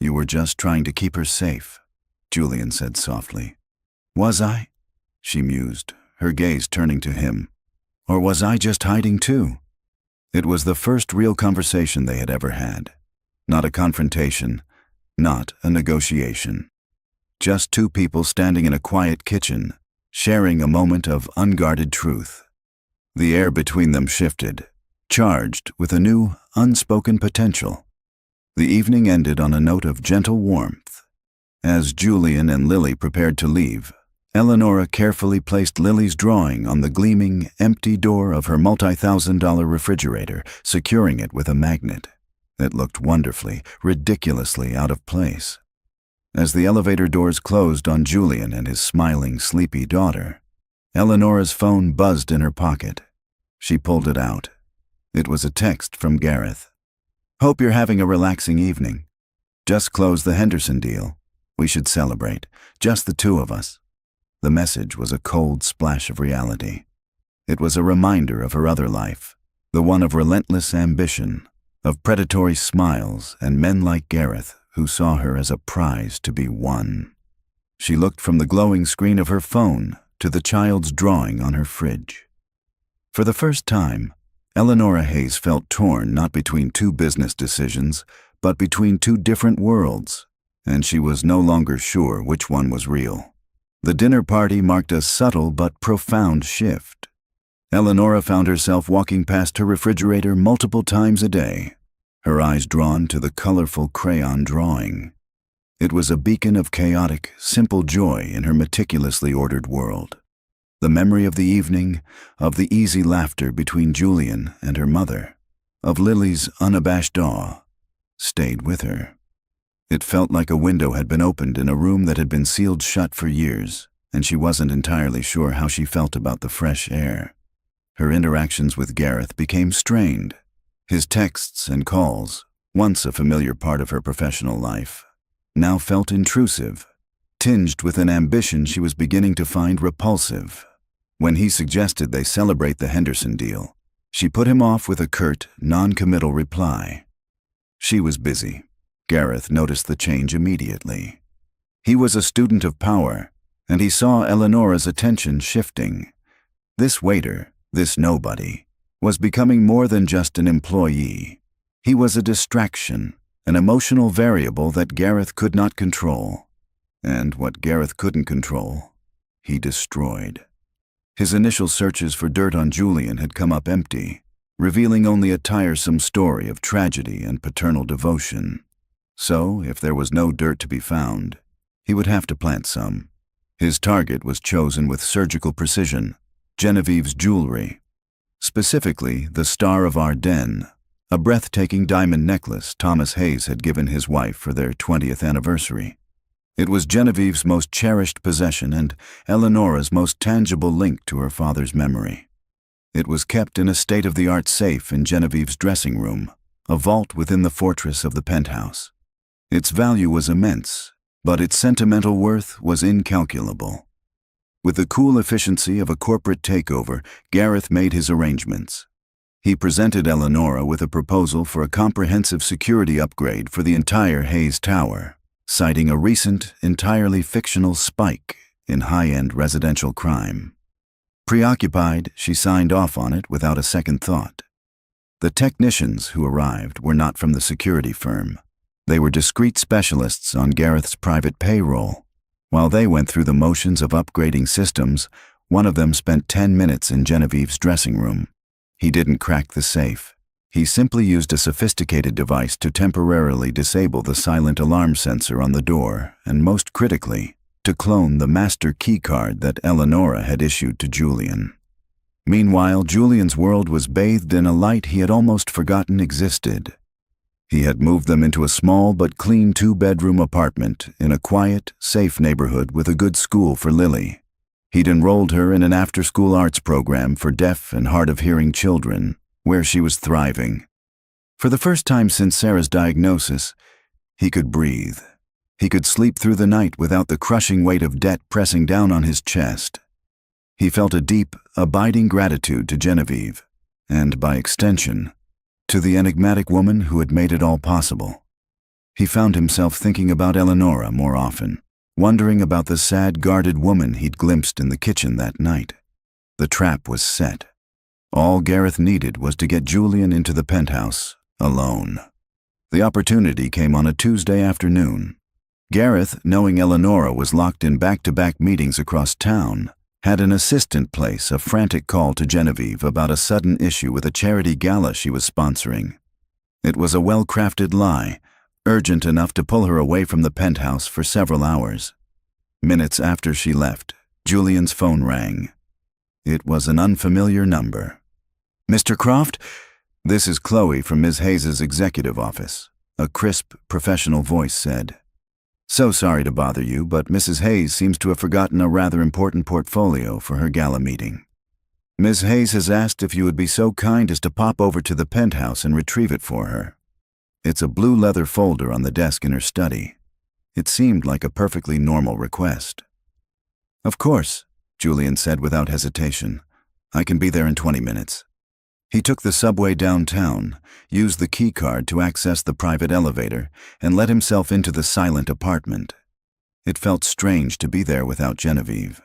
"You were just trying to keep her safe," Julian said softly. "Was I?" she mused, her gaze turning to him. "Or was I just hiding too?" It was the first real conversation they had ever had. Not a confrontation, not a negotiation. Just two people standing in a quiet kitchen, sharing a moment of unguarded truth. The air between them shifted, charged with a new, unspoken potential. The evening ended on a note of gentle warmth. As Julian and Lily prepared to leave, Eleonora carefully placed Lily's drawing on the gleaming, empty door of her multi-thousand-dollar refrigerator, securing it with a magnet. It looked wonderfully, ridiculously out of place. As the elevator doors closed on Julian and his smiling, sleepy daughter, Eleonora's phone buzzed in her pocket. She pulled it out. It was a text from Gareth. "Hope you're having a relaxing evening. Just closed the Henderson deal. We should celebrate, just the two of us." The message was a cold splash of reality. It was a reminder of her other life, the one of relentless ambition, of predatory smiles and men like Gareth who saw her as a prize to be won. She looked from the glowing screen of her phone to the child's drawing on her fridge. For the first time, Eleonora Hayes felt torn not between two business decisions, but between two different worlds, and she was no longer sure which one was real. The dinner party marked a subtle but profound shift. Eleonora found herself walking past her refrigerator multiple times a day, her eyes drawn to the colorful crayon drawing. It was a beacon of chaotic, simple joy in her meticulously ordered world. The memory of the evening, of the easy laughter between Julian and her mother, of Lily's unabashed awe, stayed with her. It felt like a window had been opened in a room that had been sealed shut for years, and she wasn't entirely sure how she felt about the fresh air. Her interactions with Gareth became strained. His texts and calls, once a familiar part of her professional life, now felt intrusive, tinged with an ambition she was beginning to find repulsive. When he suggested they celebrate the Henderson deal, she put him off with a curt, non-committal reply. She was busy. Gareth noticed the change immediately. He was a student of power, and he saw Eleonora's attention shifting. This waiter, this nobody, was becoming more than just an employee. He was a distraction, an emotional variable that Gareth could not control. And what Gareth couldn't control, he destroyed. His initial searches for dirt on Julian had come up empty, revealing only a tiresome story of tragedy and paternal devotion. So, if there was no dirt to be found, he would have to plant some. His target was chosen with surgical precision: Genevieve's jewelry. Specifically, the Star of Ardennes, a breathtaking diamond necklace Thomas Hayes had given his wife for their 20th anniversary. It was Genevieve's most cherished possession and Eleonora's most tangible link to her father's memory. It was kept in a state-of-the-art safe in Genevieve's dressing room, a vault within the fortress of the penthouse. Its value was immense, but its sentimental worth was incalculable. With the cool efficiency of a corporate takeover, Gareth made his arrangements. He presented Eleonora with a proposal for a comprehensive security upgrade for the entire Hayes Tower, citing a recent, entirely fictional spike in high-end residential crime. Preoccupied, she signed off on it without a second thought. The technicians who arrived were not from the security firm. They were discreet specialists on Gareth's private payroll. While they went through the motions of upgrading systems, one of them spent 10 minutes in Genevieve's dressing room. He didn't crack the safe. He simply used a sophisticated device to temporarily disable the silent alarm sensor on the door and, most critically, to clone the master keycard that Eleonora had issued to Julian. Meanwhile, Julian's world was bathed in a light he had almost forgotten existed. He had moved them into a small but clean 2-bedroom apartment in a quiet, safe neighborhood with a good school for Lily. He'd enrolled her in an after-school arts program for deaf and hard-of-hearing children, where she was thriving. For the first time since Sarah's diagnosis, he could breathe. He could sleep through the night without the crushing weight of debt pressing down on his chest. He felt a deep, abiding gratitude to Genevieve, and by extension, to the enigmatic woman who had made it all possible. He found himself thinking about Eleonora more often, wondering about the sad, guarded woman he'd glimpsed in the kitchen that night. The trap was set. All Gareth needed was to get Julian into the penthouse, alone. The opportunity came on a Tuesday afternoon. Gareth, knowing Eleonora was locked in back-to-back meetings across town, had an assistant place a frantic call to Genevieve about a sudden issue with a charity gala she was sponsoring. It was a well-crafted lie, urgent enough to pull her away from the penthouse for several hours. Minutes after she left, Julian's phone rang. It was an unfamiliar number. "Mr. Croft? This is Chloe from Ms. Hayes's executive office," a crisp, professional voice said. "So sorry to bother you, but Mrs. Hayes seems to have forgotten a rather important portfolio for her gala meeting. Ms. Hayes has asked if you would be so kind as to pop over to the penthouse and retrieve it for her. It's a blue leather folder on the desk in her study." It seemed like a perfectly normal request. "Of course," Julian said without hesitation. "I can be there in 20 minutes." He took the subway downtown, used the keycard to access the private elevator, and let himself into the silent apartment. It felt strange to be there without Genevieve.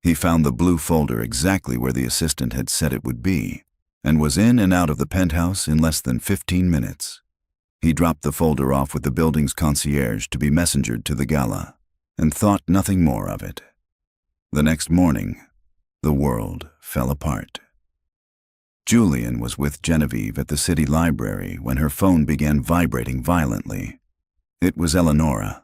He found the blue folder exactly where the assistant had said it would be, and was in and out of the penthouse in less than 15 minutes. He dropped the folder off with the building's concierge to be messengered to the gala, and thought nothing more of it. The next morning, the world fell apart. Julian was with Genevieve at the city library when her phone began vibrating violently. It was Eleonora.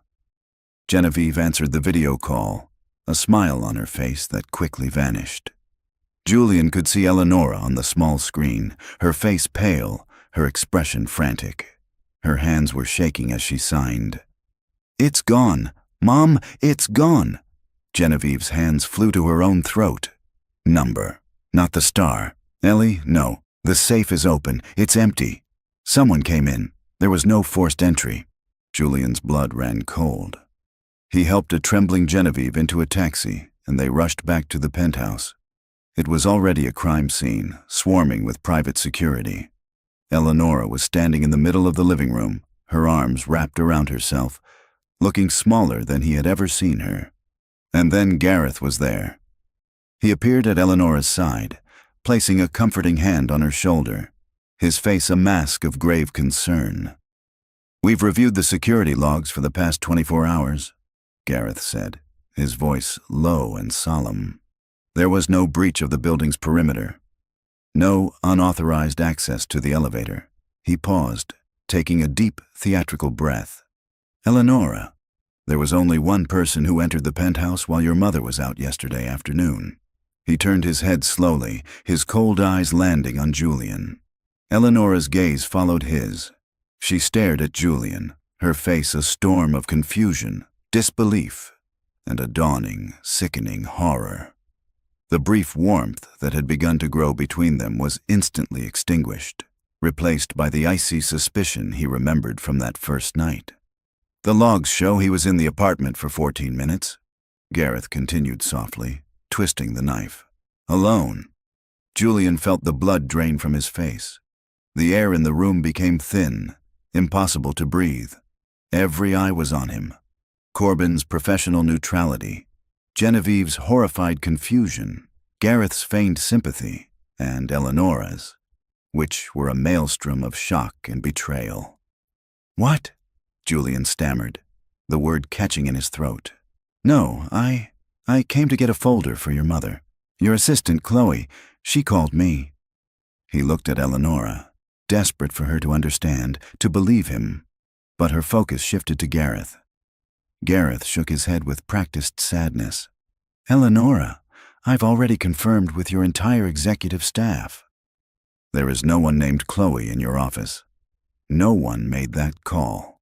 Genevieve answered the video call, a smile on her face that quickly vanished. Julian could see Eleonora on the small screen, her face pale, her expression frantic. Her hands were shaking as she signed. "It's gone. Mom, it's gone." Genevieve's hands flew to her own throat. "Number, not the star. Ellie, no. The safe is open. It's empty. Someone came in. There was no forced entry." Julian's blood ran cold. He helped a trembling Genevieve into a taxi, and they rushed back to the penthouse. It was already a crime scene, swarming with private security. Eleonora was standing in the middle of the living room, her arms wrapped around herself, looking smaller than he had ever seen her. And then Gareth was there. He appeared at Eleonora's side, placing a comforting hand on her shoulder, his face a mask of grave concern. "We've reviewed the security logs for the past 24 hours, Gareth said, his voice low and solemn. There was no breach of the building's perimeter. No unauthorized access to the elevator. He paused, taking a deep, theatrical breath. "Eleonora, there was only one person who entered the penthouse while your mother was out yesterday afternoon." He turned his head slowly, his cold eyes landing on Julian. Eleonora's gaze followed his. She stared at Julian, her face a storm of confusion, disbelief, and a dawning, sickening horror. The brief warmth that had begun to grow between them was instantly extinguished, replaced by the icy suspicion he remembered from that first night. "The logs show he was in the apartment for 14 minutes, Gareth continued softly, twisting the knife. "Alone." Julian felt the blood drain from his face. The air in the room became thin, impossible to breathe. Every eye was on him. Corbin's professional neutrality, Genevieve's horrified confusion, Gareth's feigned sympathy, and Eleonora's, which were a maelstrom of shock and betrayal. "What?" Julian stammered, the word catching in his throat. No, I came to get a folder for your mother. Your assistant, Chloe, she called me. He looked at Eleonora, desperate for her to understand, to believe him, but her focus shifted to Gareth. Gareth shook his head with practiced sadness. Eleonora, I've already confirmed with your entire executive staff. There is no one named Chloe in your office. No one made that call.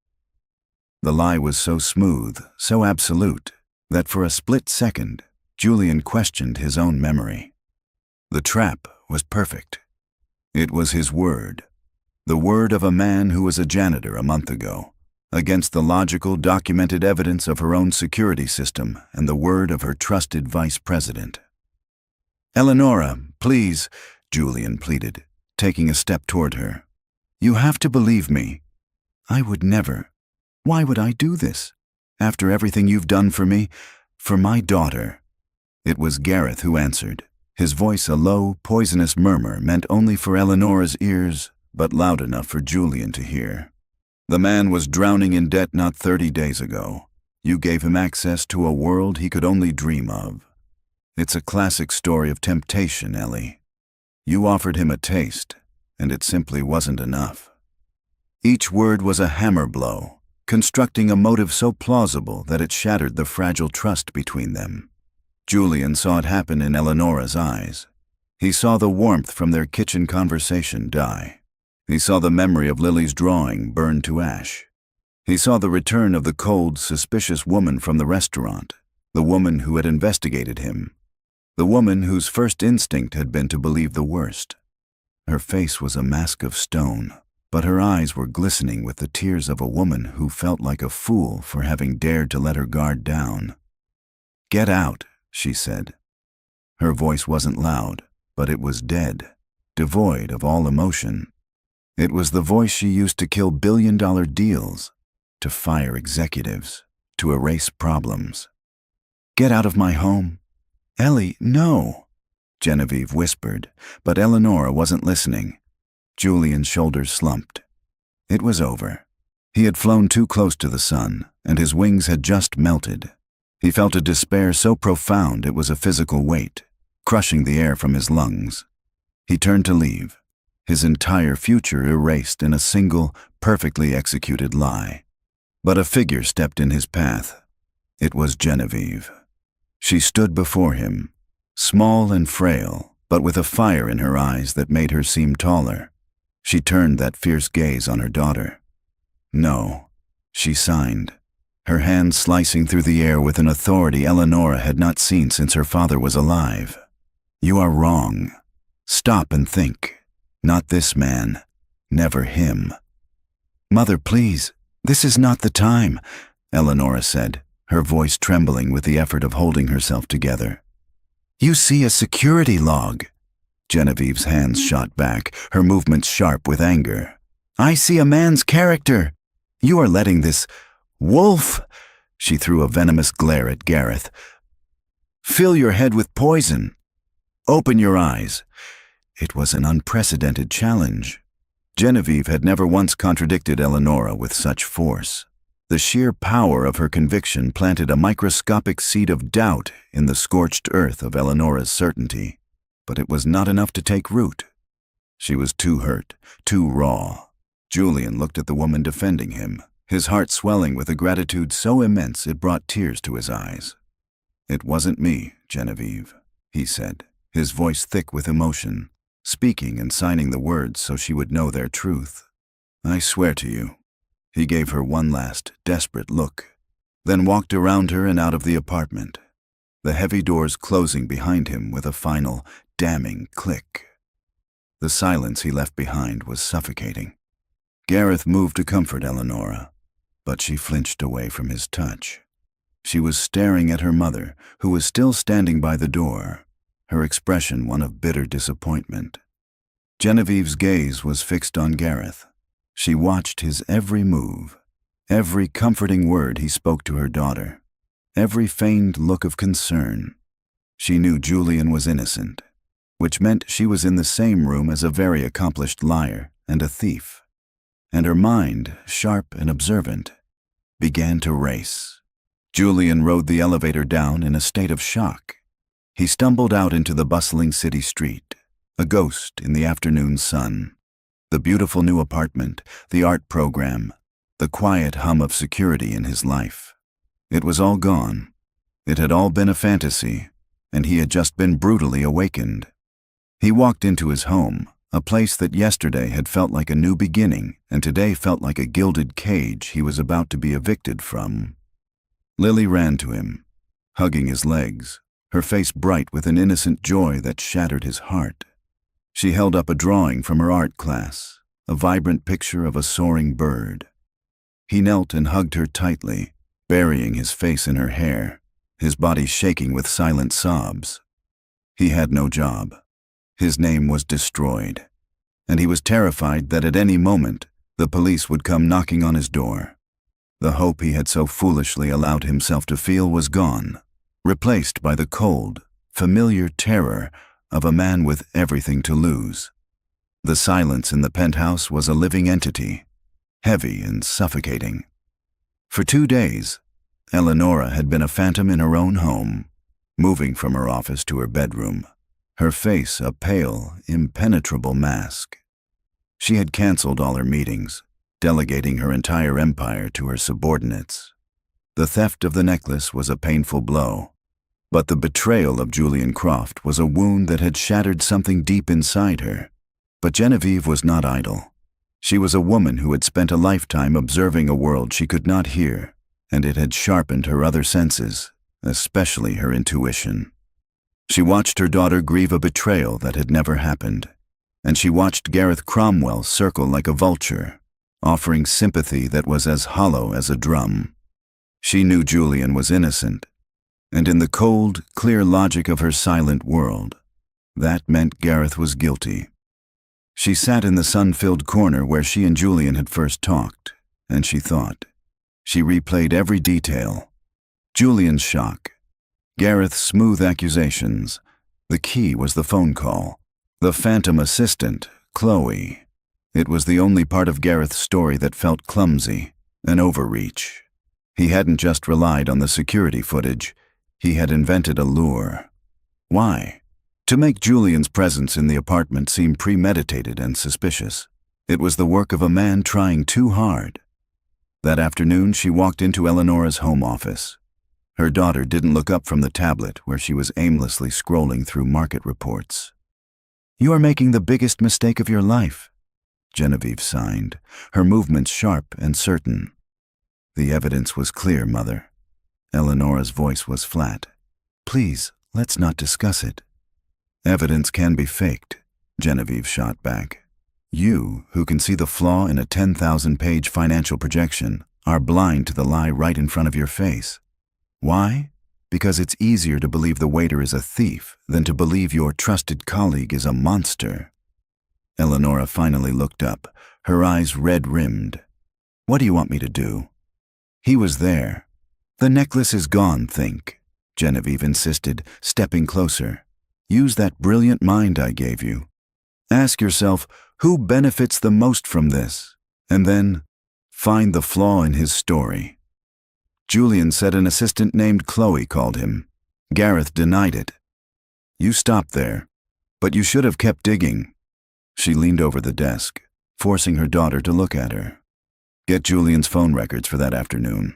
The lie was so smooth, so absolute, that for a split second, Julian questioned his own memory. The trap was perfect. It was his word, the word of a man who was a janitor a month ago, against the logical, documented evidence of her own security system and the word of her trusted vice president. Eleonora, please, Julian pleaded, taking a step toward her. You have to believe me. I would never. Why would I do this? After everything you've done for me, for my daughter. It was Gareth who answered, his voice a low, poisonous murmur meant only for Eleonora's ears, but loud enough for Julian to hear. The man was drowning in debt not 30 days ago. You gave him access to a world he could only dream of. It's a classic story of temptation, Ellie. You offered him a taste, and it simply wasn't enough. Each word was a hammer blow, constructing a motive so plausible that it shattered the fragile trust between them. Julian saw it happen in Eleonora's eyes. He saw the warmth from their kitchen conversation die. He saw the memory of Lily's drawing burn to ash. He saw the return of the cold, suspicious woman from the restaurant, the woman who had investigated him, the woman whose first instinct had been to believe the worst. Her face was a mask of stone, but her eyes were glistening with the tears of a woman who felt like a fool for having dared to let her guard down. "Get out," she said. Her voice wasn't loud, but it was dead, devoid of all emotion. It was the voice she used to kill billion-dollar deals, to fire executives, to erase problems. "Get out of my home." "Ellie, no," Genevieve whispered, but Eleonora wasn't listening. Julian's shoulders slumped. It was over. He had flown too close to the sun, and his wings had just melted. He felt a despair so profound it was a physical weight, crushing the air from his lungs. He turned to leave, his entire future erased in a single, perfectly executed lie. But a figure stepped in his path. It was Genevieve. She stood before him, small and frail, but with a fire in her eyes that made her seem taller. She turned that fierce gaze on her daughter. "No," she signed, her hand slicing through the air with an authority Eleonora had not seen since her father was alive. "You are wrong. Stop and think. Not this man. Never him." "Mother, please, this is not the time," Eleonora said, her voice trembling with the effort of holding herself together. "You see a security log." Genevieve's hands shot back, her movements sharp with anger. "I see a man's character. You are letting this wolf," she threw a venomous glare at Gareth, "fill your head with poison. Open your eyes." It was an unprecedented challenge. Genevieve had never once contradicted Eleonora with such force. The sheer power of her conviction planted a microscopic seed of doubt in the scorched earth of Eleonora's certainty. But it was not enough to take root. She was too hurt, too raw. Julian looked at the woman defending him, his heart swelling with a gratitude so immense it brought tears to his eyes. "It wasn't me, Genevieve," he said, his voice thick with emotion, speaking and signing the words so she would know their truth. "I swear to you." He gave her one last, desperate look, then walked around her and out of the apartment, the heavy doors closing behind him with a final, damning click. The silence he left behind was suffocating. Gareth moved to comfort Eleonora, but she flinched away from his touch. She was staring at her mother, who was still standing by the door, her expression one of bitter disappointment. Genevieve's gaze was fixed on Gareth. She watched his every move, every comforting word he spoke to her daughter, every feigned look of concern. She knew Julian was innocent, which meant she was in the same room as a very accomplished liar and a thief. And her mind, sharp and observant, began to race. Julian rode the elevator down in a state of shock. He stumbled out into the bustling city street, a ghost in the afternoon sun. The beautiful new apartment, the art program, the quiet hum of security in his life. It was all gone. It had all been a fantasy, and he had just been brutally awakened. He walked into his home, a place that yesterday had felt like a new beginning and today felt like a gilded cage he was about to be evicted from. Lily ran to him, hugging his legs, her face bright with an innocent joy that shattered his heart. She held up a drawing from her art class, a vibrant picture of a soaring bird. He knelt and hugged her tightly, burying his face in her hair, his body shaking with silent sobs. He had no job. His name was destroyed, and he was terrified that at any moment the police would come knocking on his door. The hope he had so foolishly allowed himself to feel was gone, replaced by the cold, familiar terror of a man with everything to lose. The silence in the penthouse was a living entity, heavy and suffocating. For 2 days, Eleonora had been a phantom in her own home, moving from her office to her bedroom, her face a pale, impenetrable mask. She had canceled all her meetings, delegating her entire empire to her subordinates. The theft of the necklace was a painful blow, but the betrayal of Julian Croft was a wound that had shattered something deep inside her. But Genevieve was not idle. She was a woman who had spent a lifetime observing a world she could not hear, and it had sharpened her other senses, especially her intuition. She watched her daughter grieve a betrayal that had never happened, and she watched Gareth Cromwell circle like a vulture, offering sympathy that was as hollow as a drum. She knew Julian was innocent, and in the cold, clear logic of her silent world, that meant Gareth was guilty. She sat in the sun-filled corner where she and Julian had first talked, and she thought. She replayed every detail. Julian's shock, Gareth's smooth accusations. The key was the phone call. The phantom assistant, Chloe. It was the only part of Gareth's story that felt clumsy, an overreach. He hadn't just relied on the security footage. He had invented a lure. Why? To make Julian's presence in the apartment seem premeditated and suspicious. It was the work of a man trying too hard. That afternoon, she walked into Eleonora's home office. Her daughter didn't look up from the tablet where she was aimlessly scrolling through market reports. "You are making the biggest mistake of your life," Genevieve signed, her movements sharp and certain. "The evidence was clear, Mother." Eleonora's voice was flat. "Please, let's not discuss it." "Evidence can be faked," Genevieve shot back. "You, who can see the flaw in a 10,000-page financial projection, are blind to the lie right in front of your face. Why? Because it's easier to believe the waiter is a thief than to believe your trusted colleague is a monster." Eleonora finally looked up, her eyes red-rimmed. "What do you want me to do?" "He was there." "The necklace is gone, think," Genevieve insisted, stepping closer. "Use that brilliant mind I gave you. Ask yourself, who benefits the most from this? And then, find the flaw in his story." Julian said an assistant named Chloe called him. Gareth denied it. "You stopped there, but you should have kept digging." She leaned over the desk, forcing her daughter to look at her. "Get Julian's phone records for that afternoon.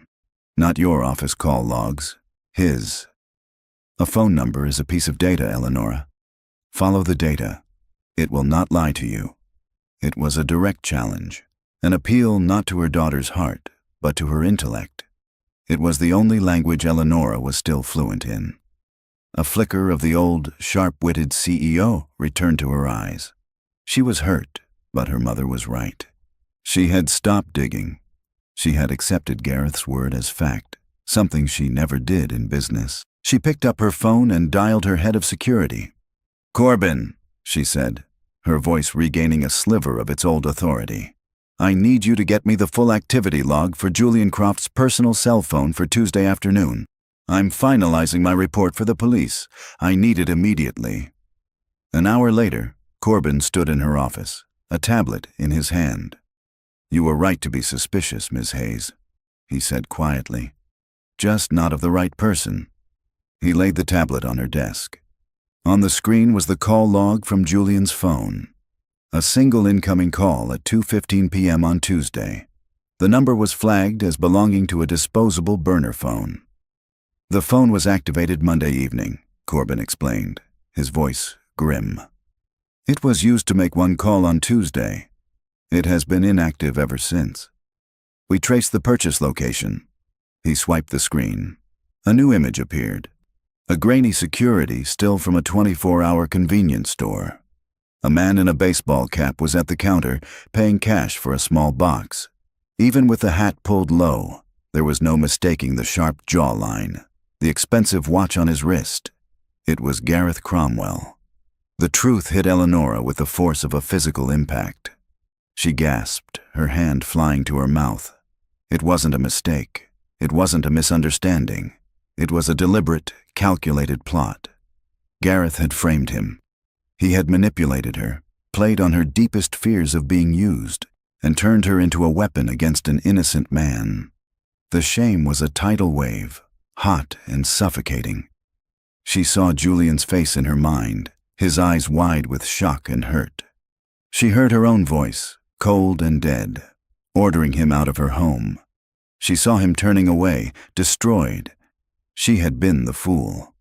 Not your office call logs, his. A phone number is a piece of data, Eleonora. Follow the data. It will not lie to you." It was a direct challenge, an appeal not to her daughter's heart, but to her intellect. It was the only language Eleonora was still fluent in. A flicker of the old, sharp-witted CEO returned to her eyes. She was hurt, but her mother was right. She had stopped digging. She had accepted Gareth's word as fact, something she never did in business. She picked up her phone and dialed her head of security. "Corbin," she said, her voice regaining a sliver of its old authority. "I need you to get me the full activity log for Julian Croft's personal cell phone for Tuesday afternoon. I'm finalizing my report for the police. I need it immediately." An hour later, Corbin stood in her office, a tablet in his hand. "You were right to be suspicious, Ms. Hayes," he said quietly. just not of the right person. He laid the tablet on her desk. On the screen was the call log from Julian's phone. A single incoming call at 2:15 p.m. on Tuesday. The number was flagged as belonging to a disposable burner phone. The phone was activated Monday evening, Corbin explained, his voice grim. It was used to make one call on Tuesday. It has been inactive ever since. We traced the purchase location. He swiped the screen. A new image appeared. A grainy security still from a 24-hour convenience store. A man in a baseball cap was at the counter, paying cash for a small box. Even with the hat pulled low, there was no mistaking the sharp jawline, the expensive watch on his wrist. It was Gareth Cromwell. The truth hit Eleonora with the force of a physical impact. She gasped, her hand flying to her mouth. It wasn't a mistake. It wasn't a misunderstanding. It was a deliberate, calculated plot. Gareth had framed him. He had manipulated her, played on her deepest fears of being used, and turned her into a weapon against an innocent man. The shame was a tidal wave, hot and suffocating. She saw Julian's face in her mind, his eyes wide with shock and hurt. She heard her own voice, cold and dead, ordering him out of her home. She saw him turning away, destroyed. She had been the fool.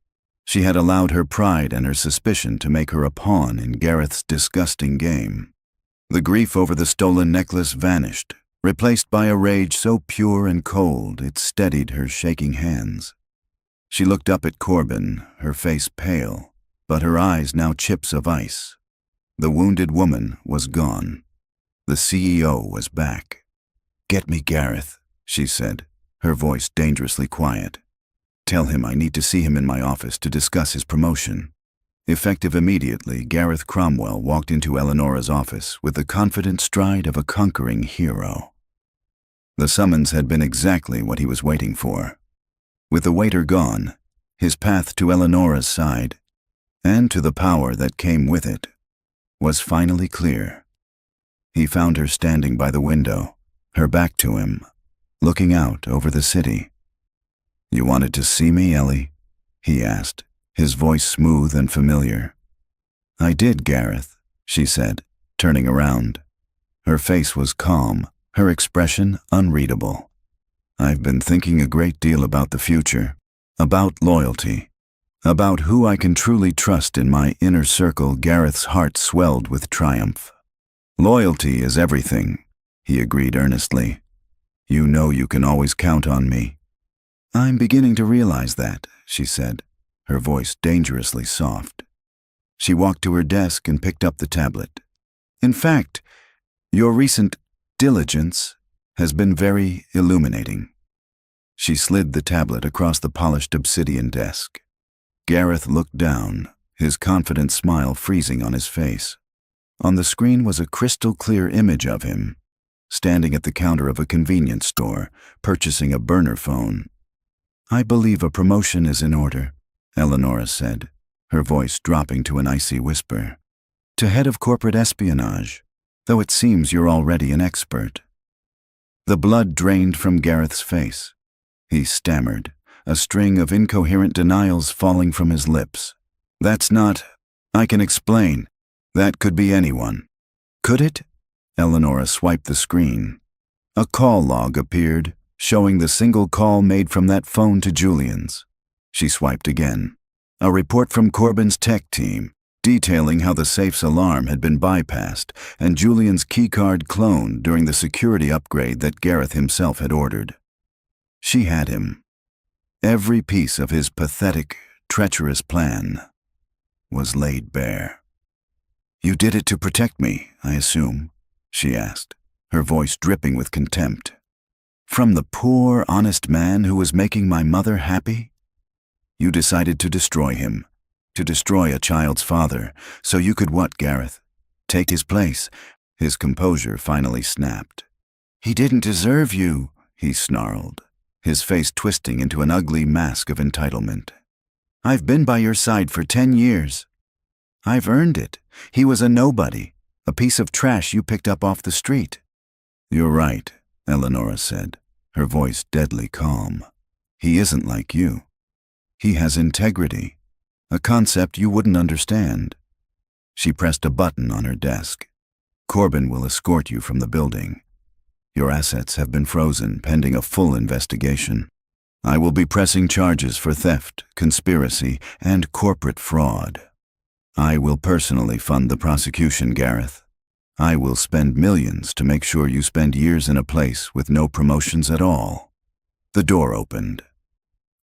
She had allowed her pride and her suspicion to make her a pawn in Gareth's disgusting game. The grief over the stolen necklace vanished, replaced by a rage so pure and cold it steadied her shaking hands. She looked up at Corbin, her face pale, but her eyes now chips of ice. The wounded woman was gone. The CEO was back. "Get me Gareth," she said, her voice dangerously quiet. "Tell him I need to see him in my office to discuss his promotion." Effective immediately, Gareth Cromwell walked into Eleonora's office with the confident stride of a conquering hero. The summons had been exactly what he was waiting for. With the waiter gone, his path to Eleonora's side, and to the power that came with it, was finally clear. He found her standing by the window, her back to him, looking out over the city. "You wanted to see me, Ellie?" he asked, his voice smooth and familiar. "I did, Gareth," she said, turning around. Her face was calm, her expression unreadable. "I've been thinking a great deal about the future, about loyalty, about who I can truly trust in my inner circle." Gareth's heart swelled with triumph. "Loyalty is everything," he agreed earnestly. "You know you can always count on me." "I'm beginning to realize that," she said, her voice dangerously soft. She walked to her desk and picked up the tablet. "In fact, your recent diligence has been very illuminating." She slid the tablet across the polished obsidian desk. Gareth looked down, his confident smile freezing on his face. On the screen was a crystal-clear image of him, standing at the counter of a convenience store, purchasing a burner phone. "I believe a promotion is in order," Eleonora said, her voice dropping to an icy whisper. "To head of corporate espionage, though it seems you're already an expert." The blood drained from Gareth's face. He stammered, a string of incoherent denials falling from his lips. "That's not... I can explain. That could be anyone." "Could it?" Eleonora swiped the screen. A call log appeared, showing the single call made from that phone to Julian's. She swiped again. A report from Corbin's tech team, detailing how the safe's alarm had been bypassed and Julian's keycard cloned during the security upgrade that Gareth himself had ordered. She had him. Every piece of his pathetic, treacherous plan was laid bare. "You did it to protect me, I assume?" she asked, her voice dripping with contempt. "From the poor, honest man who was making my mother happy? You decided to destroy him, to destroy a child's father, so you could what, Gareth? Take his place?" His composure finally snapped. "He didn't deserve you," he snarled, his face twisting into an ugly mask of entitlement. "I've been by your side for 10 years. I've earned it. He was a nobody, a piece of trash you picked up off the street." "You're right," Eleonora said, her voice deadly calm. He isn't like you. He has integrity, a concept you wouldn't understand. She pressed a button on her desk. Corbin will escort you from the building. Your assets have been frozen pending a full investigation. I will be pressing charges for theft, conspiracy, and corporate fraud. I will personally fund the prosecution, Gareth. I will spend millions to make sure you spend years in a place with no promotions at all. The door opened.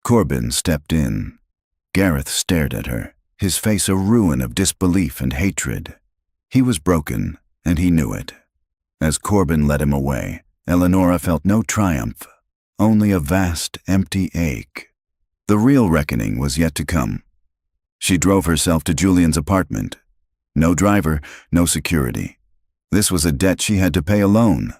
Corbin stepped in. Gareth stared at her, his face a ruin of disbelief and hatred. He was broken, and he knew it. As Corbin led him away, Eleonora felt no triumph, only a vast, empty ache. The real reckoning was yet to come. She drove herself to Julian's apartment. No driver, no security. This was a debt she had to pay alone.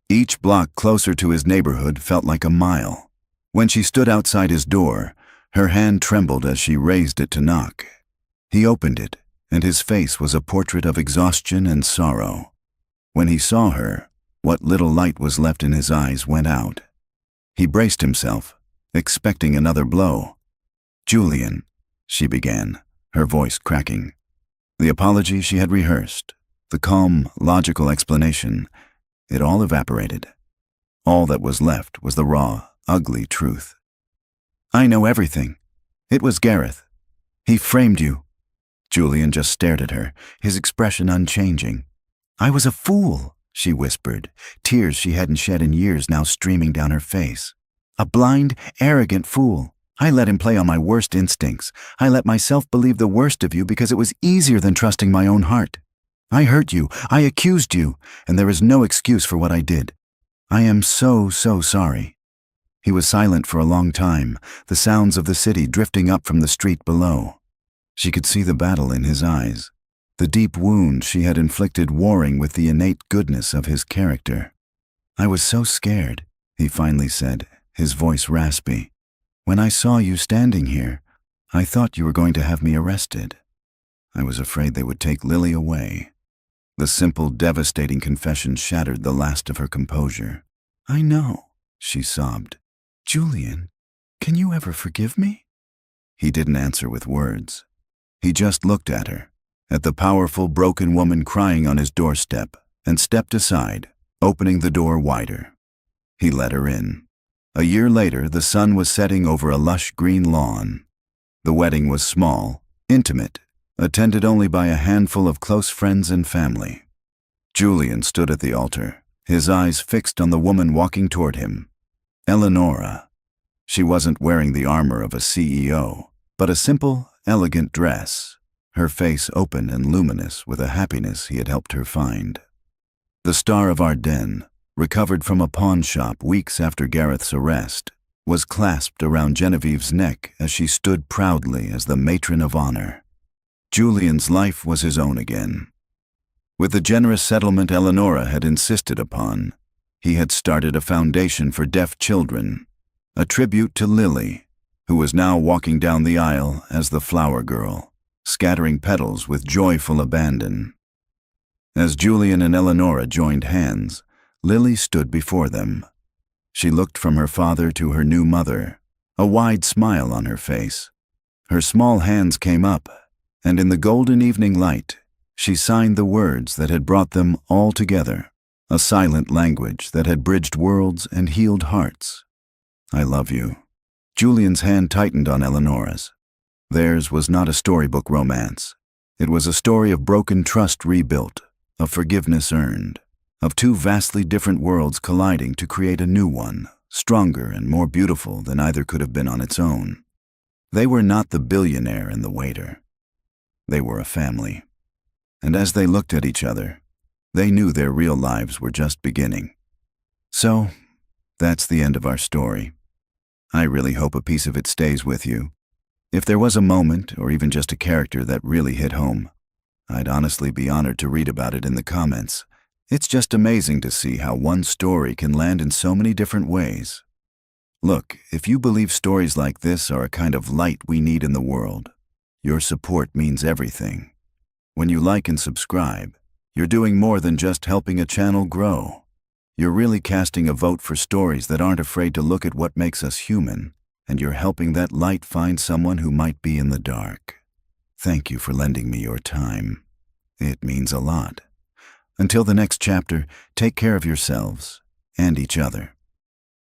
Each block closer to his neighborhood felt like a mile. When she stood outside his door, her hand trembled as she raised it to knock. He opened it, and his face was a portrait of exhaustion and sorrow. When he saw her, what little light was left in his eyes went out. He braced himself, expecting another blow. "Julian," she began, her voice cracking. The apology she had rehearsed, the calm, logical explanation, it all evaporated. All that was left was the raw, ugly truth. "I know everything. It was Gareth. He framed you." Julian just stared at her, his expression unchanging. "I was a fool," she whispered, tears she hadn't shed in years now streaming down her face. "A blind, arrogant fool. I let him play on my worst instincts. I let myself believe the worst of you because it was easier than trusting my own heart. I hurt you, I accused you, and there is no excuse for what I did. I am so sorry." He was silent for a long time, the sounds of the city drifting up from the street below. She could see the battle in his eyes, the deep wound she had inflicted warring with the innate goodness of his character. "I was so scared," he finally said, his voice raspy. "When I saw you standing here, I thought you were going to have me arrested. I was afraid they would take Lily away." The simple, devastating confession shattered the last of her composure. "I know," she sobbed. "Julian, can you ever forgive me?" He didn't answer with words. He just looked at her, at the powerful, broken woman crying on his doorstep, and stepped aside, opening the door wider. He let her in. A year later, the sun was setting over a lush green lawn. The wedding was small, intimate, attended only by a handful of close friends and family. Julian stood at the altar, his eyes fixed on the woman walking toward him. Eleonora. She wasn't wearing the armor of a CEO, but a simple, elegant dress, her face open and luminous with a happiness he had helped her find. The star of Ardennes, recovered from a pawn shop weeks after Gareth's arrest, was clasped around Genevieve's neck as she stood proudly as the matron of honor. Julian's life was his own again. With the generous settlement Eleonora had insisted upon, he had started a foundation for deaf children, a tribute to Lily, who was now walking down the aisle as the flower girl, scattering petals with joyful abandon. As Julian and Eleonora joined hands, Lily stood before them. She looked from her father to her new mother, a wide smile on her face. Her small hands came up, and in the golden evening light, she signed the words that had brought them all together, a silent language that had bridged worlds and healed hearts. "I love you." Julian's hand tightened on Eleonora's. Theirs was not a storybook romance. It was a story of broken trust rebuilt, of forgiveness earned, of two vastly different worlds colliding to create a new one, stronger and more beautiful than either could have been on its own. They were not the billionaire and the waiter. They were a family. And as they looked at each other, they knew their real lives were just beginning. So, that's the end of our story. I really hope a piece of it stays with you. If there was a moment, or even just a character that really hit home, I'd honestly be honored to read about it in the comments. It's just amazing to see how one story can land in so many different ways. Look, if you believe stories like this are a kind of light we need in the world, your support means everything. When you like and subscribe, you're doing more than just helping a channel grow. You're really casting a vote for stories that aren't afraid to look at what makes us human and you're helping that light find someone who might be in the dark. Thank you for lending me your time. It means a lot. Until the next chapter, take care of yourselves and each other.